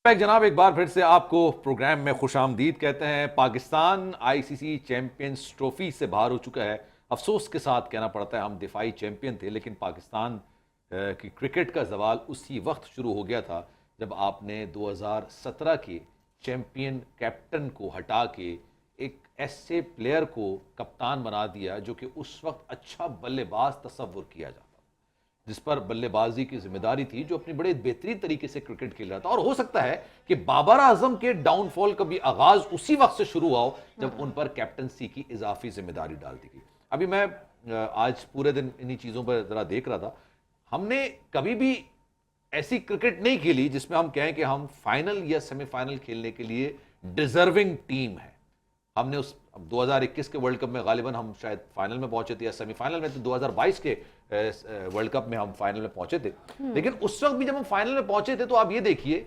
जनाब एक बार फिर से आपको प्रोग्राम में खुशामदीद कहते हैं। पाकिस्तान आईसीसी चैंपियंस ट्रॉफी से बाहर हो चुका है। अफसोस के साथ कहना पड़ता है, हम दिफाई चैंपियन थे, लेकिन पाकिस्तान की क्रिकेट का जवाल उसी वक्त शुरू हो गया था जब आपने 2017 के चैंपियन कैप्टन को हटा के एक ऐसे प्लेयर को कप्तान बना दिया जो कि उस वक्त अच्छा बल्लेबाज तस्वुर किया जाता, जिस पर बल्लेबाजी की जिम्मेदारी थी, जो अपनी बड़े बेहतरीन तरीके से क्रिकेट खेल रहा था। और हो सकता है कि बाबर आजम के डाउनफॉल का भी आगाज उसी वक्त से शुरू हुआ जब उन पर कैप्टनसी की इजाफी जिम्मेदारी डाल दी गई। अभी मैं आज पूरे दिन इन्हीं चीजों पर जरा देख रहा था। हमने कभी भी ऐसी क्रिकेट नहीं खेली जिसमें हम कहें कि हम फाइनल या सेमीफाइनल खेलने के लिए डिजर्विंग टीम है। हमने उस 2021 के वर्ल्ड कप में गालिबन हम शायद फाइनल में पहुंचे थे या सेमीफाइनल में, तो 2022 के वर्ल्ड कप में हम फाइनल में पहुंचे थे। लेकिन उस वक्त भी जब हम फाइनल में पहुंचे थे तो आप ये देखिए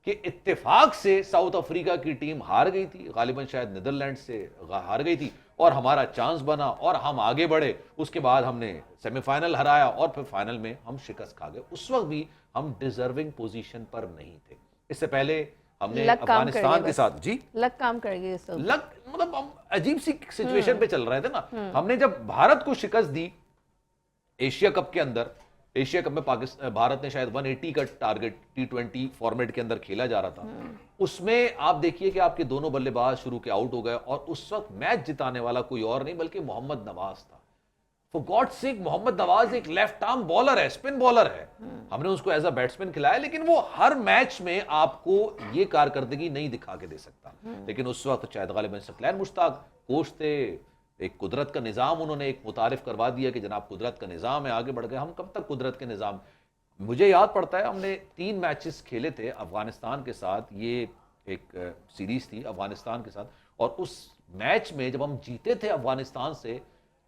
कि इत्तेफाक से साउथ अफ्रीका की टीम हार गई थी, गालिबन शायद नीदरलैंड से हार गई थी, और हमारा चांस बना और हम आगे बढ़े। उसके बाद हमने सेमीफाइनल हराया और फिर फाइनल में हम शिकस्त खा गए। उस वक्त भी हम डिजर्विंग पोजीशन पर नहीं थे। इससे पहले हमने अफगानिस्तान के साथ जी लक काम कर गई, लक मतलब हम अजीब सी सिचुएशन पे चल रहे थे ना। हमने जब भारत को शिकस्त दी एशिया कप के अंदर, एशिया कप में पाकिस्तान भारत ने शायद 180 का टारगेट T20 फॉर्मेट के अंदर खेला जा रहा था। उसमें आप देखिए कि आपके दोनों बल्लेबाज शुरू के आउट हो गए और उस वक्त मैच जिताने वाला कोई और नहीं बल्कि मोहम्मद नवाज था। For God sake, Mohammad Nawaz एक लेफ्ट आर्म बॉलर है, स्पिन बॉलर है। हमने उसको एज अ बैट्समैन खिलाया, लेकिन वो हर मैच में आपको ये कारकर्दगी नहीं दिखा के दे सकता। लेकिन उस वक्त शायद गालिबन सकलैन मुश्ताक कोच थे, एक कुदरत का निज़ाम उन्होंने एक मुतारिफ करवा दिया कि जनाब कुदरत का निज़ाम है, आगे बढ़ गए। हम कब तक कुदरत के निज़ाम। मुझे याद पड़ता है हमने 3 मैचेस खेले थे अफगानिस्तान के साथ, ये एक सीरीज थी अफगानिस्तान के साथ, और उस मैच में जब हम जीते थे अफगानिस्तान से,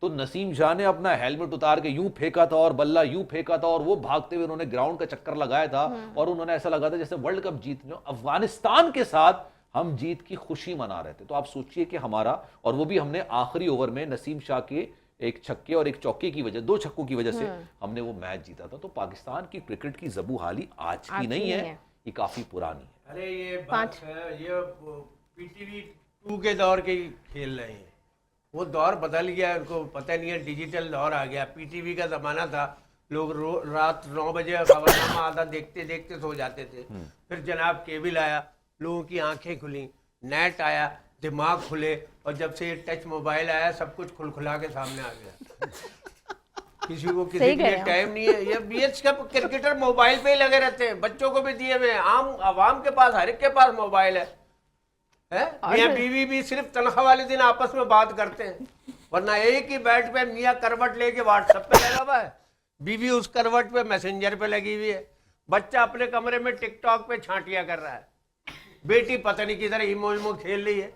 तो नसीम शाह ने अपना हेलमेट उतार के यूं फेंका था और बल्ला यूं फेंका था, और वो भागते हुए उन्होंने ग्राउंड का चक्कर लगाया था और उन्होंने ऐसा लगा था जैसे वर्ल्ड कप जीत जो अफगानिस्तान के साथ हम जीत की खुशी मना रहे थे। तो आप सोचिए कि हमारा, और वो भी हमने आखिरी ओवर में नसीम शाह के एक छक्के और एक चौके की वजह, 2 छक्कों की वजह से हमने वो मैच जीता था। तो पाकिस्तान की क्रिकेट की जबू हाली आज की नहीं है, ये काफी पुरानी है। अरे ये बात है, ये पीटीवी 2 के दौर के खेल रहे हैं। वो दौर बदल गया, उनको पता नहीं है, डिजिटल दौर आ गया। पीटीवी का जमाना था, लोग रात 9 बजे खबरनामा आधा देखते देखते सो जाते थे। फिर जनाब केबल आया, लोगों की आंखें खुली, नेट आया, दिमाग खुले, और जब से ये टच मोबाइल आया सब कुछ खुलखुला के सामने आ गया। किसी को किसी के लिए टाइम नहीं है। ये बीएच का क्रिकेटर मोबाइल पे ही लगे रहते हैं, बच्चों को भी दिए हुए, आम आवाम के पास, हर एक के पास मोबाइल है। मियाँ बीवी भी सिर्फ तनख्वाह वाले दिन आपस में बात करते हैं, वरना एक ही बेड पे मियाँ करवट लेके व्हाट्सएप पे लगा हुआ है, बीवी उस करवट पे मैसेंजर पे लगी हुई है, बच्चा अपने कमरे में टिकटॉक पे छांटियां कर रहा है, बेटी पता नहीं किधर इमो इमो खेल रही है।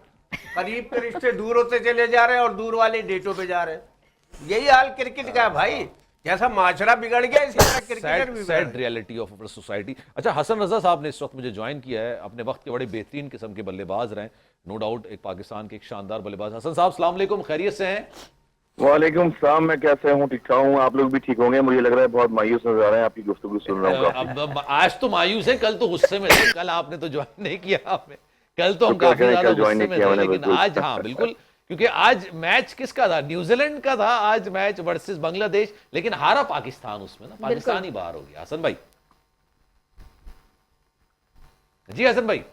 करीब के रिश्ते दूर होते चले जा रहे हैं और दूर वाले डेटों पे जा रहे हैं। यही हाल क्रिकेट का है भाई। जैसा माशरा बिगड़ गया, इसी तरह क्रिकेटर भी sad reality of our society. अच्छा, हसन रजा साहब ने इस वक्त मुझे ज्वाइन किया है, अपने वक्त के बड़े बेहतरीन किस्म के बल्लेबाज रहे, नो डाउट एक पाकिस्तान के एक शानदार बल्लेबाज। हसन साहब अस्सलाम वालेकुम, खैरियत से हैं? वालेकुम सलाम, मैं कैसे हूँ? ठीक ठाक हूँ, आप लोग भी ठीक होंगे? मुझे लग रहा है बहुत मायूस नजर आ रहे हैं, आपकी गुफ्तगू सुन रहा हूँ। अब आज तो मायूस है, कल तो गुस्से में थे। कल आपने तो ज्वाइन नहीं किया, आपने कल तो हम काफी ज्यादा गुस्से में थे, लेकिन आज हाँ बिल्कुल, क्योंकि आज मैच किसका था? न्यूजीलैंड का था आज मैच वर्सेस बांग्लादेश, लेकिन हारा पाकिस्तान उसमें ना, पाकिस्तान ही बाहर हो गया। हसन भाई जी, हसन भाई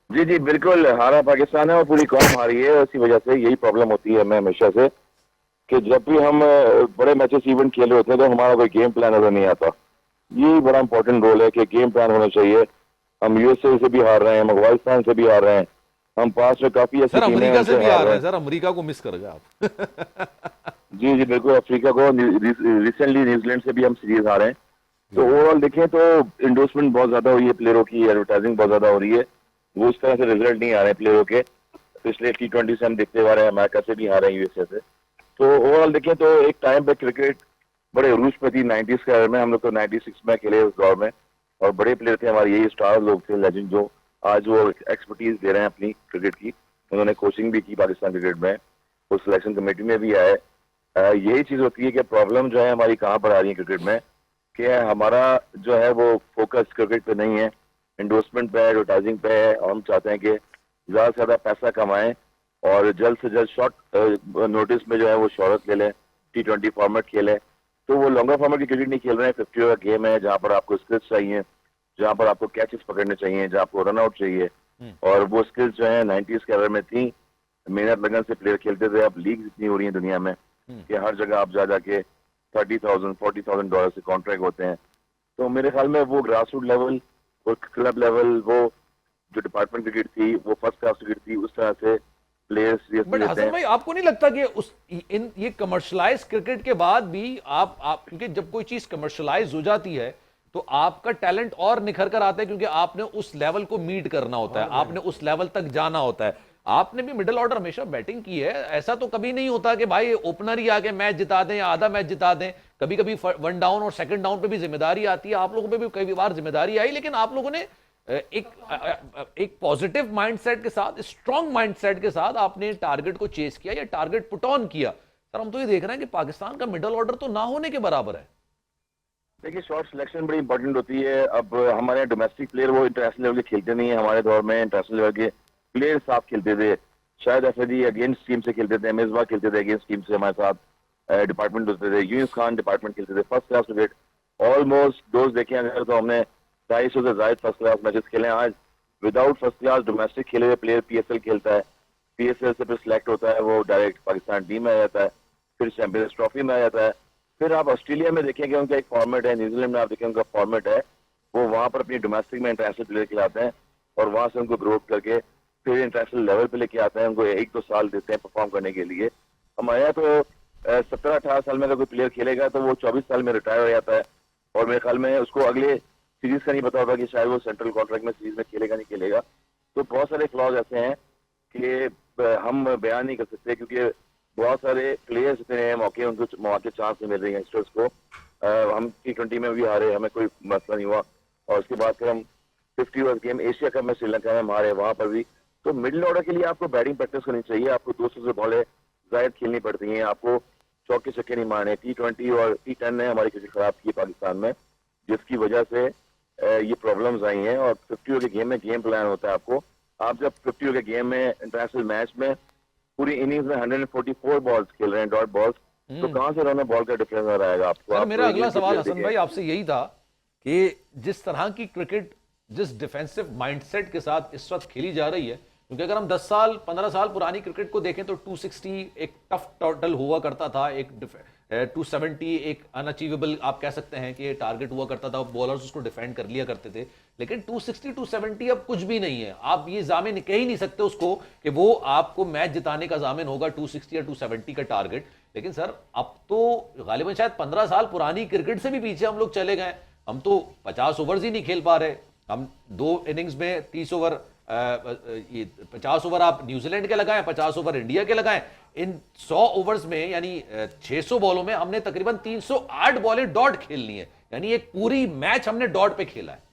जी जी बिल्कुल, हारा पाकिस्तान है और पूरी कौम हारी है। इसी वजह से यही प्रॉब्लम होती है मैं हमेशा से, कि जब भी हम बड़े मैचेस इवेंट खेल रहे होते हैं तो हमारा कोई गेम प्लान नजर नहीं आता। ये बड़ा इंपॉर्टेंट रोल है कि गेम प्लान होना चाहिए। हम यूएसए से भी हार रहे हैं, हम अफगानिस्तान से भी हार रहे हैं, हम पास में काफी ऐसी अमेरिका से भी हार रहे हैं। सर अमेरिका को मिस कर गए आप। जी जी बिल्कुल, अफ्रीका को, रिसेंटली न्यूजीलैंड से भी हम सीरीज हारे हैं। तो ओवरऑल देखें तो इंडोर्समेंट बहुत ज्यादा हुई है प्लेयरों की, एडवर्टाइजिंग बहुत ज्यादा हो रही है, वो उस तरह से रिजल्ट नहीं आ रहे हैं प्लेयरों के। पिछले T20 से हम देखते आ रहे हैं, अमेरिका से भी हारे हैं, यूएसए से। तो ओवरऑल देखें तो एक टाइम पे क्रिकेट बड़े अरूज पे थी 90s के बारे में। हम लोग तो 96 में खेले उस दौर में, और बड़े प्लेयर थे हमारे, यही स्टार लोग थे, लेजेंड, जो आज वो एक्सपर्टीज दे रहे हैं अपनी क्रिकेट की। उन्होंने कोचिंग भी की पाकिस्तान क्रिकेट में, वो सिलेक्शन कमेटी में भी आए। यही चीज होती है कि प्रॉब्लम जो है हमारी कहाँ पर आ रही है क्रिकेट में, कि हमारा जो है वो फोकस क्रिकेट पे नहीं है। इंडोर्समेंट पे है, एडवर्टाइजिंग पे है, और हम चाहते हैं कि ज़्यादा से ज़्यादा पैसा कमाएं और जल्द से जल्द शॉर्ट नोटिस में जो है वो शोहरत ले लें, T20 फॉर्मेट खेलें। तो वो लॉन्गर फॉर्मेट की क्रिकेट नहीं खेल रहे हैं, 50 ओवर का गेम है जहाँ पर आपको स्किल्स चाहिए, जहाँ पर आपको कैचेस पकड़ने चाहिए, जहाँ आपको रन आउट चाहिए, और वो स्किल्स जो है 90s के एरा में थी, मेहनत लगन से प्लेयर खेलते थे। अब लीग इतनी हो रही है दुनिया में कि हर जगह आप जा जाके $30,000-40,000 से कॉन्ट्रैक्ट होते हैं। तो मेरे ख्याल में वो ग्रास रूट लेवल, वो क्लब लेवल, वो जो डिपार्टमेंट क्रिकेट थी, वो फर्स्ट क्लास क्रिकेट थी, उस तरह से प्लेयर्स सीरियसली बट लेते हसन हैं। भाई, आपको नहीं लगता कि ये कमर्शलाइज क्रिकेट के बाद भी आप क्योंकि जब कोई चीज कमर्शलाइज हो जाती है तो आपका टैलेंट और निखर कर आता है, क्योंकि आपने उस लेवल को मीट करना होता है, आपने उस लेवल तक जाना होता है। आपने भी मिडिल ऑर्डर हमेशा बैटिंग की है, ऐसा तो कभी नहीं होता कि भाई ओपनर ही आके मैच जिता दें या आधा मैच जिता दें। कभी कभी वन डाउन और सेकंड डाउन पे भी जिम्मेदारी आती है, आप लोगों पे भी कई बार जिम्मेदारी आई, लेकिन आप लोगों ने एक पॉजिटिव माइंडसेट के साथ, स्ट्रांग माइंडसेट के साथ आपने टारगेट को चेस किया या टारगेट पुट ऑन किया। सर, हम तो ये देख रहे हैं कि पाकिस्तान का मिडिल ऑर्डर तो ना होने के बराबर है। देखिए, शॉर्ट सिलेक्शन बड़ी इंपॉर्टेंट होती है। अब हमारे डोमेस्टिक प्लेयर वो इंटरनेशनल लेवल के खेलते नहीं है। हमारे दौर में इंटरनेशनल लेवल के प्लेयर साफ खेलते थे। शायद अफरीदी अगेंस्ट टीम से खेलते थे, मिसबा खेलते थे अगेंस्ट टीम से हमारे साथ, डिपार्टमेंट होते थे, यूनुस खान डिपार्टमेंट खेलते थे। First class cricket almost dose देखे अगर तो हमने 250 से ज्यादा फर्स्ट क्लास मैचेस खेले। आज विदाउट फर्स्ट क्लास डोमेस्टिक खेले हुए प्लेयर PSL खेलता है, PSL से फिर सिलेक्ट होता है, वो डायरेक्ट पाकिस्तान टीम में आ जाता है, फिर चैंपियंस ट्रॉफी में आ जाता है। फिर आप ऑस्ट्रेलिया में देखेंगे उनका एक फॉर्मेट है, न्यूजीलैंड में आप देखेंगे उनका फॉर्मेट है, वो वहां पर अपनी डोमेस्टिक में इंटरनेशनल प्लेयर खिलाते हैं और वहां से उनको ग्रोथ करके फिर इंटरनेशनल लेवल पे लेके आते हैं। उनको 1-2 साल देते हैं परफॉर्म करने के लिए। हमारे यहाँ तो 17-18 साल में अगर कोई प्लेयर खेलेगा तो वो 24 साल में रिटायर हो जाता है, और मेरे ख्याल में उसको अगले सीरीज का नहीं पता होता कि शायद वो सेंट्रल कॉन्ट्रैक्ट में सीरीज में खेलेगा नहीं खेलेगा। तो बहुत सारे फ्लॉज ऐसे हैं कि हम बयान नहीं कर सकते, क्योंकि बहुत सारे प्लेयर्स इतने हैं, उनको मौके चांस नहीं मिल रहे यंगस्टर्स को। हम T20 में भी हारे, हमें कोई मसला नहीं हुआ, और उसके बाद फिर हम 50 ओवर गेम एशिया कप में श्रीलंका में हारे, वहां पर भी। तो मिडिल ऑर्डर के लिए आपको बैटिंग प्रैक्टिस करनी चाहिए, आपको 200 से बॉलें जायद खेलनी पड़ती हैं, आपको चौके छक्के नहीं मारने। T20 और T10 ने हमारी क्रिकेट खराब की पाकिस्तान में, जिसकी वजह से ये प्रॉब्लम्स आई हैं। और 50 ओवर के गेम में गेम प्लान होता है आपको। आप जब 50 ओवर के गेम में इंटरनेशनल मैच में पूरी इनिंग्स में 144 बॉल्स खेल रहे हैं, डॉट बॉल्स, तो कहां से रन बॉल का डिफरेंस आ रहेगा आपको? सर, आप मेरा अगला सवाल हसन भाई आपसे यही था कि जिस तरह की क्रिकेट, जिस डिफेंसिव माइंडसेट के साथ इस वक्त खेली जा रही है, क्योंकि अगर हम 10 साल 15 साल पुरानी क्रिकेट को देखें तो 260 एक टफ टोटल हुआ करता था, एक 270 एक अनअचीवेबल आप कह सकते हैं कि टारगेट हुआ करता था, बॉलर्स उसको डिफेंड कर लिया करते थे। लेकिन 260 270 अब कुछ भी नहीं है। आप ये जामिन कह ही नहीं सकते उसको कि वो आपको मैच जिताने का जामिन होगा 260 या 270 का टारगेट। लेकिन सर, अब तो गालिबन शायद 15 साल पुरानी क्रिकेट से भी पीछे हम लोग चले गए। हम तो 50 ओवर्स ही नहीं खेल पा रहे। हम 2 इनिंग्स में 30 ओवर, ये 50 ओवर आप न्यूजीलैंड के लगाएं, 50 ओवर इंडिया के लगाएं। इन 100 ओवर्स में यानी 600 बॉलों में हमने तकरीबन 308 बॉलें डॉट खेलनी है, यानी एक पूरी मैच हमने डॉट पे खेला है।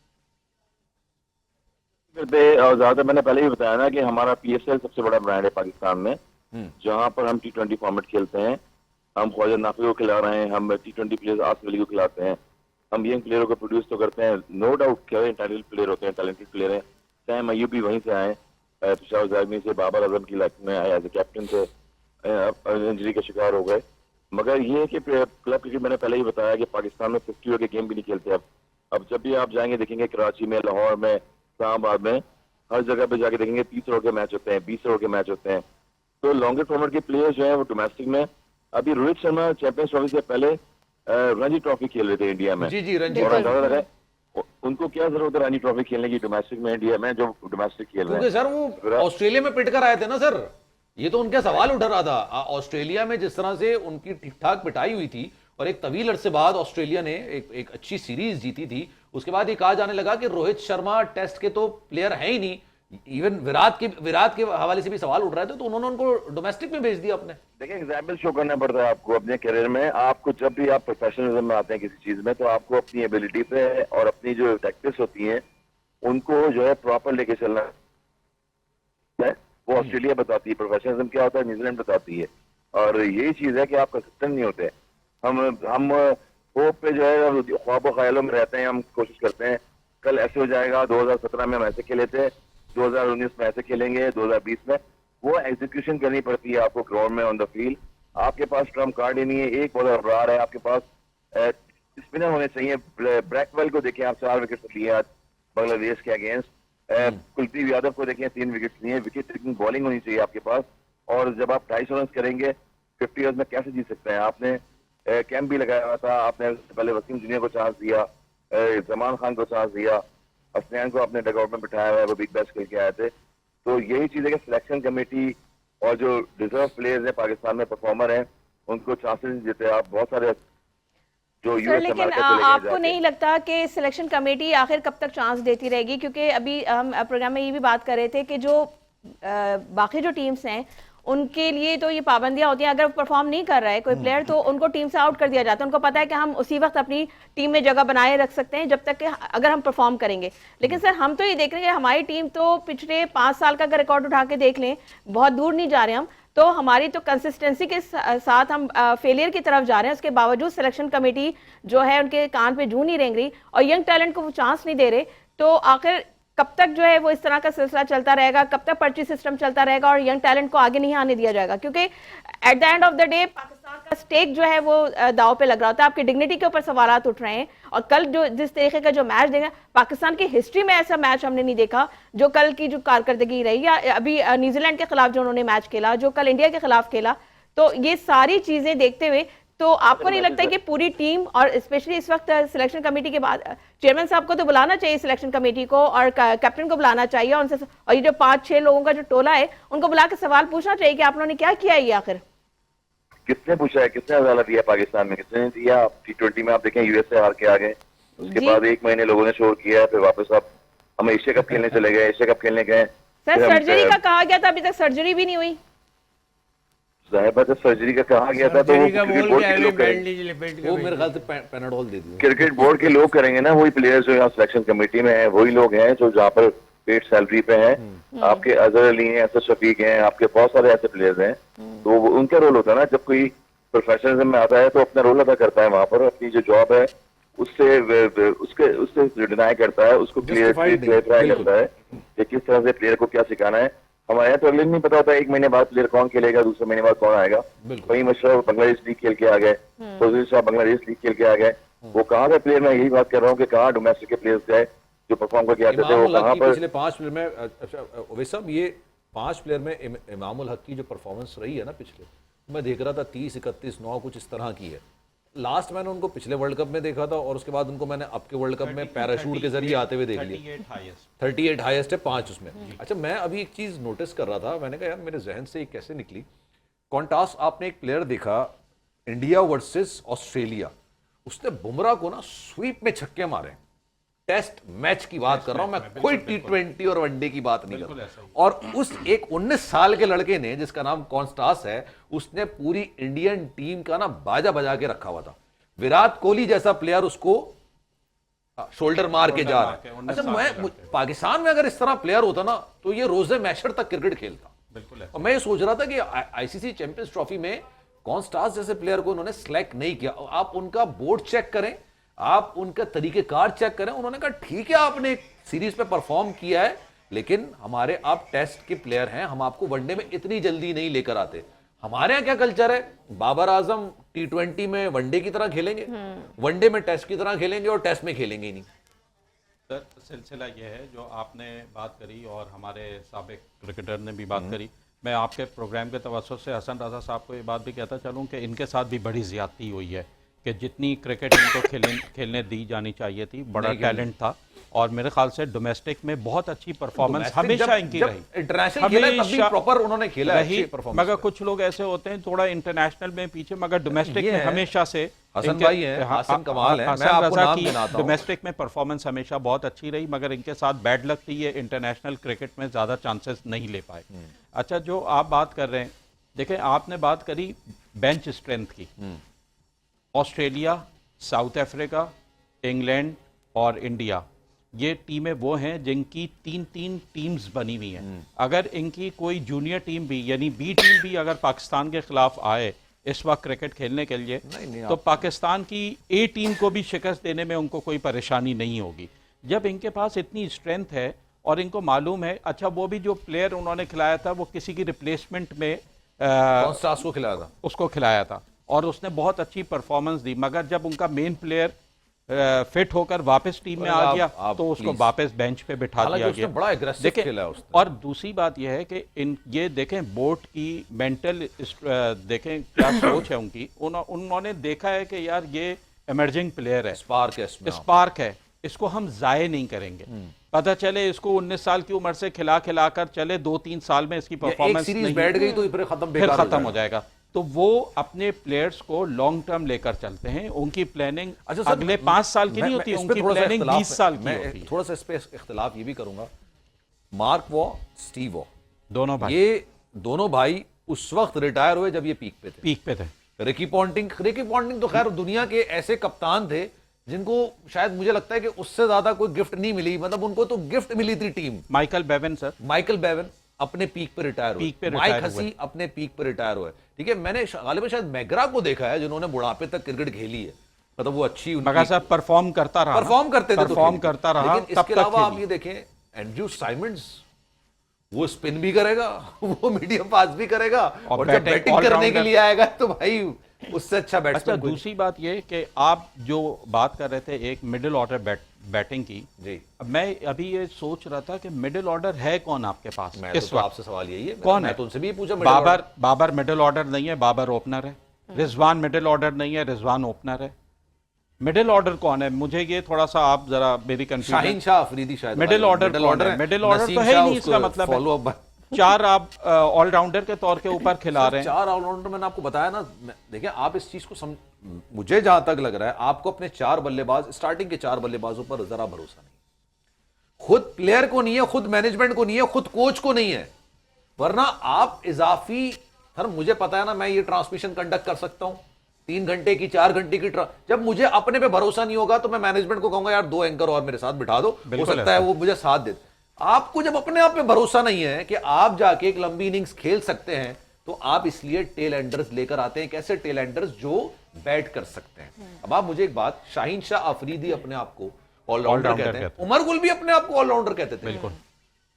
और ज्यादा मैंने पहले ही बताया ना कि हमारा PSL सबसे बड़ा ब्रांड है पाकिस्तान में, जहां पर हम T20 फॉर्मेट खेलते हैं। हम ख्वाजा नाफी को खिला रहे हैं, हम T20 प्लेयर्स आसिफ अली को खिलाते हैं, हम यंग प्लेयरों को प्रोड्यूस तो करते हैं, नो डाउट क्या टैलेंटेड प्लेयर होते हैं, टैलेंटेड प्लेयर हैं। सैम अयूब भी वहीं से आए, पेशावर ज़ायमी से, बाबर आजम की लाइफ में आए एज ए कैप्टन से, इंजरी का शिकार हो गए। मगर ये है कि क्लब क्रिकेट मैंने पहले ही बताया कि पाकिस्तान में 50 ओवर के गेम भी नहीं खेलते अब जब भी आप जाएंगे देखेंगे कराची में, लाहौर में, इस्लामाबाद में, हर जगह पे जाके देखेंगे 30 ओवर के मैच होते हैं, 20 ओवर के मैच होते हैं। तो लॉन्गर फॉर्मेट के प्लेयर्स जो है वो डोमेस्टिक में, अभी रोहित शर्मा चैंपियंस ट्रॉफी से पहले रणजी ट्रॉफी खेल रहे थे इंडिया में। जी रणजी और अंदाजा लगाए उनको क्या जरूरत है रणजी ट्रॉफी खेलने की डोमेस्टिक में, इंडिया में जो डोमेस्टिक खेल रहे हैं। सर, वो ऑस्ट्रेलिया में पिट कर आए थे ना सर, ये तो उनका सवाल उठ रहा था। ऑस्ट्रेलिया में जिस तरह से उनकी ठीक ठाक पिटाई हुई थी और एक तवील अरसे बाद ऑस्ट्रेलिया ने एक अच्छी सीरीज जीती थी, उसके बाद ये कहा जाने लगा कि रोहित शर्मा टेस्ट के तो प्लेयर है ही नहीं। इवन विराट के हवाले से भी सवाल उठ रहे थे, तो उन्होंने उनको डोमेस्टिक में भेज दिया अपने। देखिए, एग्जाम्पल शो करना पड़ता है आपको अपने करियर में। आपको जब भी आप प्रोफेशनलिज्म में आते हैं किसी चीज में, तो आपको अपनी एबिलिटी पे और अपनी जो टैक्टिक्स होती हैं उनको जो है प्रॉपर लेके चलना है। वो ऑस्ट्रेलिया बताती है प्रोफेशनलिज्म क्या होता है, न्यूजीलैंड बताती है। और यही चीज है कि आप कंसिस्टेंट नहीं होते। हम होप पे जो है ख्वाब ख्यालों में रहते हैं, हम कोशिश करते हैं कल ऐसे हो जाएगा, 2017 में हम ऐसे खेले थे, 2019 में ऐसे खेलेंगे, 2020 में। वो एग्जीक्यूशन करनी पड़ती है आपको ग्राउंड में, ऑन द फील्ड। आपके पास ट्रम्प कार्ड ही नहीं है, एक बॉलर अबरार है आपके पास, स्पिनर होने चाहिए। ब्रैकवेल को देखें आप, 4 विकेट लिए आज बांग्लादेश के अगेंस्ट। कुलदीप यादव को देखें, 3 विकेट लिए। विकेट टेकिंग बॉलिंग होनी चाहिए आपके पास। और जब आप 250 रन करेंगे 50 ओवर्स में, कैसे जीत सकते हैं? आपने कैंप भी लगाया हुआ था, आपने पहले वसीम जूनियर को चांस दिया, जमान खान को चांस दिया, असनैन को आपने डगआउट में बिठाया हुआ है, वो बिग बैश खेल के आए थे। तो यही चीज है कि सिलेक्शन कमेटी और जो रिजर्व प्लेयर्स हैं पाकिस्तान में, परफॉर्मर हैं, उनको चांसेस देते हैं। आप बहुत सारे जो सर, लेकिन आपको नहीं लगता कि सिलेक्शन कमेटी आखिर कब तक चांस देती रहेगी? क्योंकि अभी हम प्रोग्राम में ये भी बात कर रहे थे कि जो बाकी जो टीम्स हैं उनके लिए तो ये पाबंदियां होती हैं, अगर परफॉर्म नहीं कर रहा है कोई प्लेयर तो उनको टीम से आउट कर दिया जाता है। उनको पता है कि हम उसी वक्त अपनी टीम में जगह बनाए रख सकते हैं जब तक कि अगर हम परफॉर्म करेंगे। लेकिन सर, हम तो ये देख रहे हैं कि हमारी टीम तो पिछले 5 साल का अगर रिकॉर्ड उठा के देख लें, बहुत दूर नहीं जा रहे हम, तो हमारी तो कंसिस्टेंसी के साथ हम फेलियर की तरफ जा रहे हैं। उसके बावजूद सिलेक्शन कमेटी जो है उनके कान पे जूं नहीं रेंग रही और यंग टैलेंट को वो चांस नहीं दे रहे। तो आखिर कब तक जो है वो इस तरह का सिलसिला चलता रहेगा? कब तक पर्ची सिस्टम चलता रहेगा और यंग टैलेंट को आगे नहीं आने दिया जाएगा? क्योंकि at the end of the day Pakistan का स्टेक जो है वो दाव पे लग रहा होता है। आपकी डिग्निटी के ऊपर सवालात उठ रहे हैं। और कल जो जिस तरीके का जो मैच देखा, पाकिस्तान की हिस्ट्री में ऐसा मैच हमने नहीं देखा जो कल की जो कारकर्दगी रही, या अभी न्यूजीलैंड के खिलाफ जो उन्होंने मैच खेला, जो कल इंडिया के खिलाफ खेला। तो ये सारी चीजें देखते हुए तो आपको नहीं लगता कि पूरी टीम और स्पेशली इस वक्त सिलेक्शन कमेटी के बाद चेयरमैन साहब को तो बुलाना चाहिए सिलेक्शन कमेटी को, और कैप्टन को बुलाना चाहिए उनसे, और ये जो 5-6 लोगों का जो टोला है उनको बुला के सवाल पूछना चाहिए कि आप लोगों ने क्या किया ये आखिर? किसने पूछा है? किसने हवाला दिया पाकिस्तान में? किसने दिया? T20 में आप देखें यूएस से हार के आ गए, उसके बाद 1 महीने लोगों ने शोर किया, फिर वापस आप हम एशिया कप खेलने चले गए, एशिया कप खेलने गए। सर, सर्जरी का कहा गया था, अभी तक सर्जरी भी नहीं हुई। सर्जरी का कहा गया था, तो वो क्रिकेट बोर्ड के लोग करेंगे, वो मेरे ख्याल से पैनाडोल दे दिए। क्रिकेट बोर्ड के लोग करेंगे ना, वही प्लेयर्स जो यहाँ सिलेक्शन कमेटी में हैं, वही लोग हैं जो जहाँ पर पेड सैलरी पे हैं। आपके अजहर अली हैं, असद शफीक हैं, आपके बहुत सारे ऐसे प्लेयर्स हैं। तो उनका रोल होता है ना, जब कोई प्रोफेशनलिज्म में आता है तो अपना रोल अदा करता है वहां पर, अपनी जो जॉब है उससे डिनाई करता है, उसको क्लियरिफाई करता है कि किस तरह से प्लेयर को क्या सिखाना है। हमारे यहाँ तो अगले नहीं पता होता 1 महीने बाद प्लेयर कौन खेलेगा, दूसरे महीने बाद कौन आएगा। वही मशरफ बांग्लादेश लीग खेल के आ गए, फजल शाह बांग्लादेश लीग खेल के आ गए। वो कहाँ का प्लेयर? मैं यही बात कर रहा हूँ कि कहाँ डोमेस्टिक के प्लेयर्स गए जो परफॉर्म करके आते थे, वो कहाँ पर? पिछले 5 प्लेयर में, अच्छा ओवैस साहब, ये 5 प्लेयर में इमामुल हक की जो परफॉर्मेंस रही है ना पिछले, मैं देख रहा था 30, 31, 9 कुछ इस तरह की है। लास्ट मैंने उनको पिछले वर्ल्ड कप में देखा था और उसके बाद उनको मैंने अब के वर्ल्ड कप में पैराशूट के जरिए आते हुए देख लिया। 38 हाईएस्ट है, 5 उसमें। अच्छा, मैं अभी एक चीज नोटिस कर रहा था, मैंने कहा यार मेरे जहन से ये कैसे निकली। कॉन्टास आपने एक प्लेयर देखा इंडिया वर्सेस ऑस्ट्रेलिया, उसने बुमराह को ना स्वीप में छक्के मारे। टेस्ट मैच की बात कर रहा हूं मैं, कोई T20 और वनडे की बात नहीं कर रहा। और उस एक 19 साल के लड़के ने, जिसका नाम कॉन्स्टास है, उसने पूरी इंडियन टीम का ना बाजा बजा के रखा हुआ था। विराट कोहली जैसा प्लेयर उसको शोल्डर मार के जा रहा है। अच्छा, मैं पाकिस्तान में अगर इस तरह प्लेयर होता ना तो ये रोजे मैशर तक क्रिकेट खेलता। और मैं ये सोच रहा था कि आईसीसी चैंपियंस ट्रॉफी में कॉन्स्टास जैसे प्लेयर को उन्होंने सिलेक्ट नहीं किया। आप उनका बोर्ड चेक करें, आप उनका तरीकेकार चेक करें। उन्होंने कहा ठीक है, आपने एक सीरीज पे परफॉर्म किया है, लेकिन हमारे आप टेस्ट के प्लेयर हैं, हम आपको वनडे में इतनी जल्दी नहीं लेकर आते। हमारे यहाँ क्या कल्चर है, बाबर आजम T20 में वनडे की तरह खेलेंगे, वनडे में टेस्ट की तरह खेलेंगे और टेस्ट में खेलेंगे ही नहीं। सर, सिलसिला ये है जो आपने बात करी और हमारे साबिक क्रिकेटर ने भी बात करी। मैं आपके प्रोग्राम के तवज्जुह से हसन रजा साहब को ये बात भी कहता चलूँ कि इनके साथ भी बड़ी ज्यादती हुई है कि जितनी क्रिकेट इनको खेलने दी जानी चाहिए थी, बड़ा टैलेंट था। और मेरे ख्याल से डोमेस्टिक में बहुत अच्छी परफॉर्मेंस हमेशा इनकी रही, इंटरनेशनल खेला तब भी प्रॉपर उन्होंने खेला रही। मगर कुछ लोग ऐसे होते हैं थोड़ा इंटरनेशनल में पीछे, मगर डोमेस्टिक में हमेशा से हसन भाई है, हसन कमाल है, मैं आपको नाम गिनाता हूं। डोमेस्टिक में परफॉर्मेंस हमेशा बहुत अच्छी रही, मगर इनके साथ बैड लक थी, ये इंटरनेशनल क्रिकेट में ज्यादा चांसेस नहीं ले पाए। अच्छा, जो आप बात कर रहे हैं, देखें आपने बात करी बेंच स्ट्रेंथ की। ऑस्ट्रेलिया, साउथ अफ्रीका, इंग्लैंड और इंडिया, ये टीमें वो हैं जिनकी 3-3 टीम्स बनी हुई हैं। अगर इनकी कोई जूनियर टीम भी, यानी बी टीम भी अगर पाकिस्तान के खिलाफ आए इस वक्त क्रिकेट खेलने के लिए, तो पाकिस्तान की ए टीम को भी शिकस्त देने में उनको कोई परेशानी नहीं होगी। जब इनके पास इतनी स्ट्रेंथ है और इनको मालूम है, अच्छा वो भी जो प्लेयर उन्होंने खिलाया था वो किसी की रिप्लेसमेंट में कॉन्स्टास को खिलाया था, उसको खिलाया था और उसने बहुत अच्छी परफॉर्मेंस दी, मगर जब उनका मेन प्लेयर फिट होकर वापस टीम में आ गया तो उसको please। वापस बेंच पे बिठा दिया हालांकि गया। उसने बड़ा aggressive देखें, खेला है उसने। और दूसरी बात यह है कि ये देखें बोर्ड की मेंटल देखें क्या सोच है उनकी। उन्होंने देखा है कि यार ये इमर्जिंग प्लेयर है, स्पार्क है इसमें। स्पार्क है, इसको हम जाये नहीं करेंगे। पता चले इसको 19 साल की उम्र से खिला कर चले 2-3 साल में इसकी एक परफॉर्मेंस सीरीज बैठ गई तो फिर खत्म हो जाएगा। तो वो अपने प्लेयर्स को लॉन्ग टर्म लेकर चलते हैं, उनकी प्लानिंग अच्छा सर, अगले 5 साल की नहीं होती, उनकी प्लानिंग 20 साल की होती है। थोड़ा सा इस पे इख्तिलाफ ये भी करूंगा, मार्क वॉ, स्टीव वॉ, दोनों भाई ये दोनों भाई उस वक्त रिटायर हुए जब ये पीक पे थे। रिकी पॉन्टिंग तो खैर दुनिया के ऐसे कप्तान थे जिनको शायद मुझे लगता है कि उससे ज्यादा कोई गिफ्ट नहीं मिली, मतलब उनको तो गिफ्ट मिली थी टीम। माइकल बेवन अपने पीक पे रिटायर हुए, पे माइक हसी अपने पीक पे रिटायर हुए। ठीक है, मैंने गालिबन शायद मैग्रा को देखा है जिन्होंने बुढ़ापे तक क्रिकेट खेली है, मतलब वो अच्छी मगर साहब परफॉर्म करता रहा, परफॉर्म करते थे, परफॉर्म करता रहा। लेकिन इसके अलावा आप ये देखें एंड्रयू साइमंड्स, वो स्पिन भी करेगा, वो मीडियम फास्ट भी करेगा, और जब बैटिंग करने के लिए आएगा तो भाई उससे अच्छा बैट्समैन। अच्छा, दूसरी बात ये कि आप जो बात कर रहे थे एक मिडिल ऑर्डर बैटिंग की जी, अब मैं अभी ये सोच रहा था कि मिडिल ऑर्डर है कौन आपके पास इस वक्त? आपसे सवाल यही है, कौन मैं है? तो उनसे भी पूछा। बाबर मिडिल ऑर्डर नहीं है, बाबर ओपनर है। रिजवान मिडिल ऑर्डर नहीं है, रिजवान ओपनर है। मिडिल ऑर्डर कौन है? मुझे ये थोड़ा सा आप जरा मेरी कंफ्यूजन। शाहीन शाह अफरीदी शायद मिडिल ऑर्डर है, मिडिल ऑर्डर तो है ही नहीं, इसका मतलब है 4 आप ऑलराउंडर के तौर के ऊपर खिला रहे हैं। 4 ऑलराउंडर मैंने आपको बताया ना। देखिए आप इस चीज को मुझे जहां तक लग रहा है आपको अपने 4 बल्लेबाज, स्टार्टिंग के 4 बल्लेबाजों पर जरा भरोसा नहीं, खुद प्लेयर को नहीं है, खुद मैनेजमेंट को नहीं है, खुद कोच को नहीं है, वरना आप इजाफी सर मुझे पता है ना, मैं ये ट्रांसमिशन कंडक्ट कर सकता हूं 3 घंटे की 4 घंटे की। जब मुझे अपने पे भरोसा नहीं होगा तो मैं मैनेजमेंट को कहूंगा यार 2 एंकर और मेरे साथ बिठा दो, हो सकता है वो मुझे साथ दे। आपको जब अपने आप पे भरोसा नहीं है कि आप जाके एक लंबी इनिंग्स खेल सकते हैं तो आप इसलिए टेल एंडर्स लेकर आते हैं। कैसे टेल एंडर्स? जो बैट कर सकते हैं। अब आप मुझे एक बात, शाहीन शाह अफरीदी अपने आप को ऑलराउंडर कहते हैं, उमर गुल भी अपने आप को ऑलराउंडर कहते थे। बिल्कुल,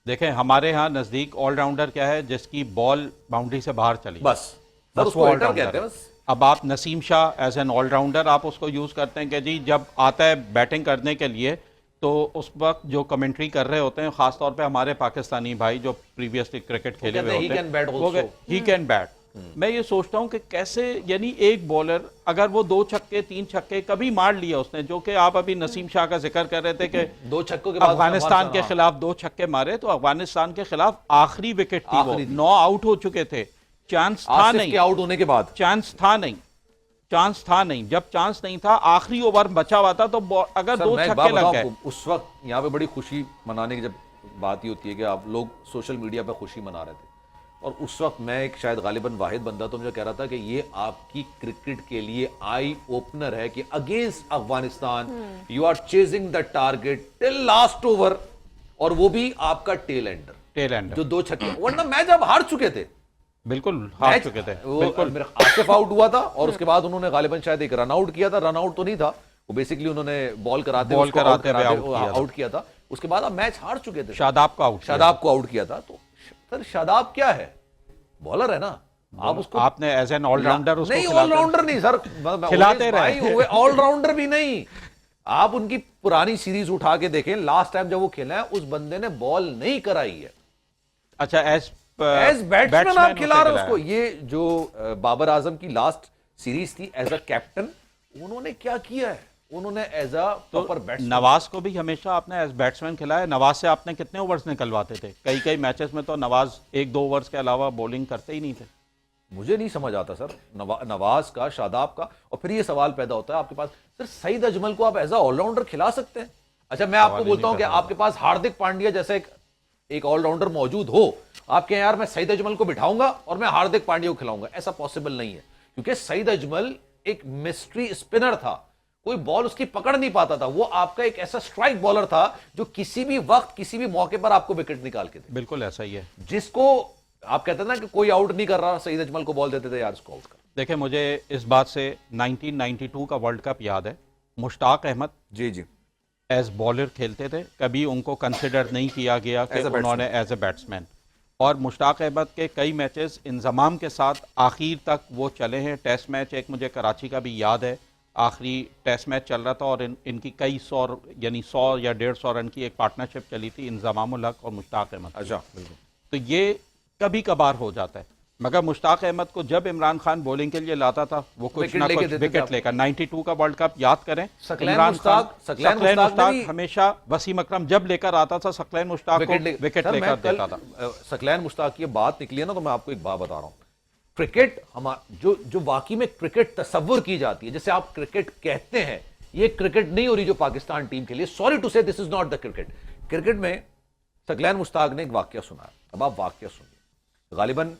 देखें हमारे यहाँ नजदीक ऑलराउंडर क्या है, जिसकी बॉल बाउंड्री से बाहर चली, बस उसको ऑलराउंडर कहते हैं। बस अब आप Naseem Shah as an all-rounder आप उसको यूज करते हैं कि जी जब आता है बैटिंग करने के लिए तो उस वक्त जो कमेंट्री कर रहे होते हैं, खासतौर पे हमारे पाकिस्तानी भाई जो प्रीवियसली क्रिकेट खेले हुए होते हैं, ही कैन बैट। मैं ये सोचता हूं कि कैसे, यानी एक बॉलर अगर वो 2 छक्के 3 छक्के कभी मार लिया उसने, जो कि आप अभी नसीम शाह का जिक्र कर रहे थे कि 2 छक्कों के बाद अफगानिस्तान के खिलाफ 2 छक्के मारे, तो अफगानिस्तान के खिलाफ आखिरी विकेट थी, वो 9 आउट हो चुके थे, चांस था नहीं, आउट होने के बाद चांस था नहीं, जब चांस नहीं था आखिरी ओवर बचा हुआ था, तो अगर 2 छक्के लग गए उस वक्त यहाँ पे बड़ी खुशी मनाने की जब बात ही होती है कि आप लोग सोशल मीडिया पे खुशी मना रहे थे, और उस वक्त मैं एक शायद गालिबन वाहिद बंदा तो मुझे कह रहा था कि ये आपकी क्रिकेट के लिए आई ओपनर है कि against Afghanistan you are chasing the target till last over, और वो भी आपका टेल एंडर जो 2 छक्के, वरना मैच आप हार चुके थे, बिल्कुल हार चुके थे। बिल्कुल मेरा आसिफ आउट हुआ था और उसके बाद उन्होंने गालिबन शायद एक रन आउट किया था, रन आउट तो नहीं था वो, बेसिकली उन्होंने बॉल कराते आउट किया था। उसके बाद आप मैच हार चुके थे, शादाब को आउट किया था। तो सर शादाब क्या है? बॉलर है ना, आप उसको आपने एज एन ऑलराउंडर उसको नहीं, ऑलराउंडर नहीं सर, खिलाते रहे, ऑलराउंडर भी नहीं। आप उनकी पुरानी सीरीज उठा के देखें, लास्ट टाइम जब वो खेला है उस बंदे ने बॉल नहीं कराई है। अच्छा, एज बैट्समैन आप खिला रहे उसको। ये जो बाबर आजम की लास्ट सीरीज थी एज अ कैप्टन, उन्होंने क्या किया है? उन्होंने as a proper batsman, Nawaz को भी हमेशा आपने एज बैट्समैन खिलाया। नवाज से आपने कितने ओवर्स निकलवाते थे? कई मैचेस में तो नवाज 1-2 ओवर्स के अलावा बॉलिंग करते ही नहीं थे। मुझे नहीं समझ आता सर नवाज का, शादाब का। और फिर ये सवाल पैदा होता है आपके पास, सर सईद अजमल को आप एज अ ऑलराउंडर खिला सकते हैं? अच्छा मैं आपको बोलता हूं कि आपके पास हार्दिक पांड्या जैसे एक ऑलराउंडर मौजूद हो, आप कहें यार मैं सईद अजमल को बिठाऊंगा और मैं हार्दिक पांड्या को खिलाऊंगा, ऐसा पॉसिबल नहीं है, क्योंकि सईद अजमल एक मिस्ट्री स्पिनर था, कोई बॉल उसकी पकड़ नहीं पाता था। वो आपका एक ऐसा स्ट्राइक बॉलर था जो किसी भी वक्त किसी भी मौके पर आपको विकेट निकाल के दे। बिल्कुल ऐसा ही है, जिसको आप कहते हैं ना कि कोई आउट नहीं कर रहा, सईद अजमल को बॉल देते थे यार इसको आउट कर। देखिए मुझे इस बात से 1992 का वर्ल्ड कप याद है। मुश्ताक अहमद जी एज बॉलर खेलते थे, कभी उनको कंसिडर नहीं किया गया कि उन्होंने एज ए बैट्समैन। और मुश्ताक अहमद के कई मैचेस इंजमाम के साथ आखिर तक वो चले हैं। टेस्ट मैच एक मुझे कराची का भी याद है, आखिरी टेस्ट मैच चल रहा था और इनकी कई 100 यानी 100 या 150 रन की एक पार्टनरशिप चली थी इंजमामुल हक और मुश्ताक अहमद। अच्छा, बिल्कुल। तो ये कभी कभार हो जाता है, मगर मुश्ताक अहमद को जब इमरान खान बॉलिंग के लिए लाता था वो कुछ विकेट ना लेके कुछ देते थे विकेट आप। लेकर 92 का वर्ल्ड कप याद करें, सकलैन इमरान खान मुश्ताक मुश्ताक ने भी हमेशा वसीम अकरम जब लेकर आता था सकलैन मुश्ताक को विकेट सर, लेकर मैं कल, देता था। सकलैन मुश्ताक की बात निकली है ना, तो मैं आपको एक बात बता रहा हूं। क्रिकेट जो वाकई में क्रिकेट तस्वुर की जाती है, जैसे आप क्रिकेट कहते हैं, ये क्रिकेट नहीं हो रही जो पाकिस्तान टीम के लिए। सॉरी टू से this is not the cricket. Cricket में सकलैन मुश्ताक ने एक वाकया सुनाया, अब आप वाकया सुनिए। गालिबन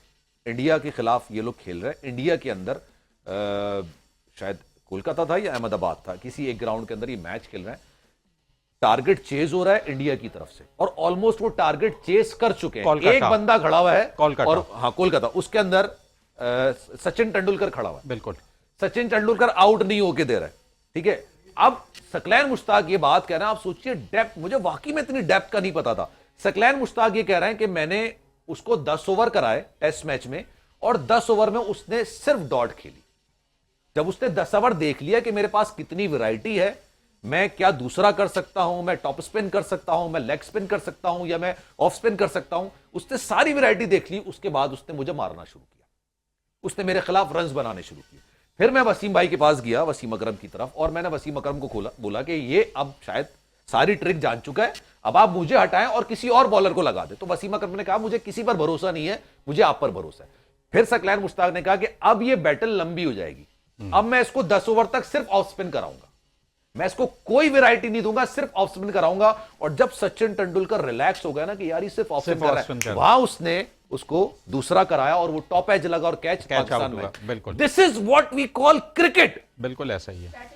इंडिया के खिलाफ ये लोग खेल रहे हैं, इंडिया के अंदर शायद कोलकाता था या अहमदाबाद था, किसी एक ग्राउंड के अंदर ये मैच खेल रहे हैं। टारगेट चेज हो रहा है इंडिया की तरफ से और ऑलमोस्ट वो टारगेट चेज कर चुके हैं। एक बंदा खड़ा हुआ है कोलकाता, और हाँ कोलकाता, उसके अंदर सचिन तेंदुलकर खड़ा हुआ है। बिल्कुल, सचिन तेंदुलकर आउट नहीं होके दे रहा है, ठीक है। अब सकलैन मुश्ताक ये बात कह रहे हैं, आप सोचिए डेप्थ, मुझे वाकई में इतनी डेप्थ का नहीं पता था। सकलैन मुश्ताक ये कह रहे हैं कि मैंने उसको 10 ओवर कराए टेस्ट मैच में और 10 ओवर में उसने सिर्फ डॉट खेली। जब उसने 10 ओवर देख लिया कि मेरे पास कितनी वैरायटी है, मैं क्या दूसरा कर सकता हूं, मैं टॉप स्पिन कर सकता हूं, मैं लेग स्पिन कर सकता हूं या मैं ऑफ स्पिन कर सकता हूं, उसने सारी वैरायटी देख ली। उसके बाद उसने मुझे मारना शुरू किया, उसने मेरे खिलाफ रन्स बनाने शुरू किए। फिर मैं वसीम भाई के पास गया, वसीम अकरम की तरफ, और मैंने वसीम अकरम को बोला कि ये अब शायद सारी ट्रिक जान चुका है, अब आप मुझे हटाएं और किसी और बॉलर को लगा दे। तो वसीम अकरम ने कहा मुझे किसी पर भरोसा नहीं है, मुझे आप पर भरोसा है। फिर सकलैन मुश्ताक ने कहा कि अब ये बैटल लंबी हो जाएगी, अब मैं इसको 10 ओवर तक सिर्फ ऑफ स्पिन कराऊंगा, मैं इसको कोई वैरायटी नहीं दूंगा, सिर्फ ऑफ स्पिन कराऊंगा। और जब सचिन तेंदुलकर रिलैक्स हो गया ना कि यार ये सिर्फ ऑफ स्पिन कर रहा है, वहां उसने उसको दूसरा कराया और वो टॉप एज लगा और कैच पाकिस्तान में। बिल्कुल, this is what we call cricket. बिल्कुल ऐसा ही है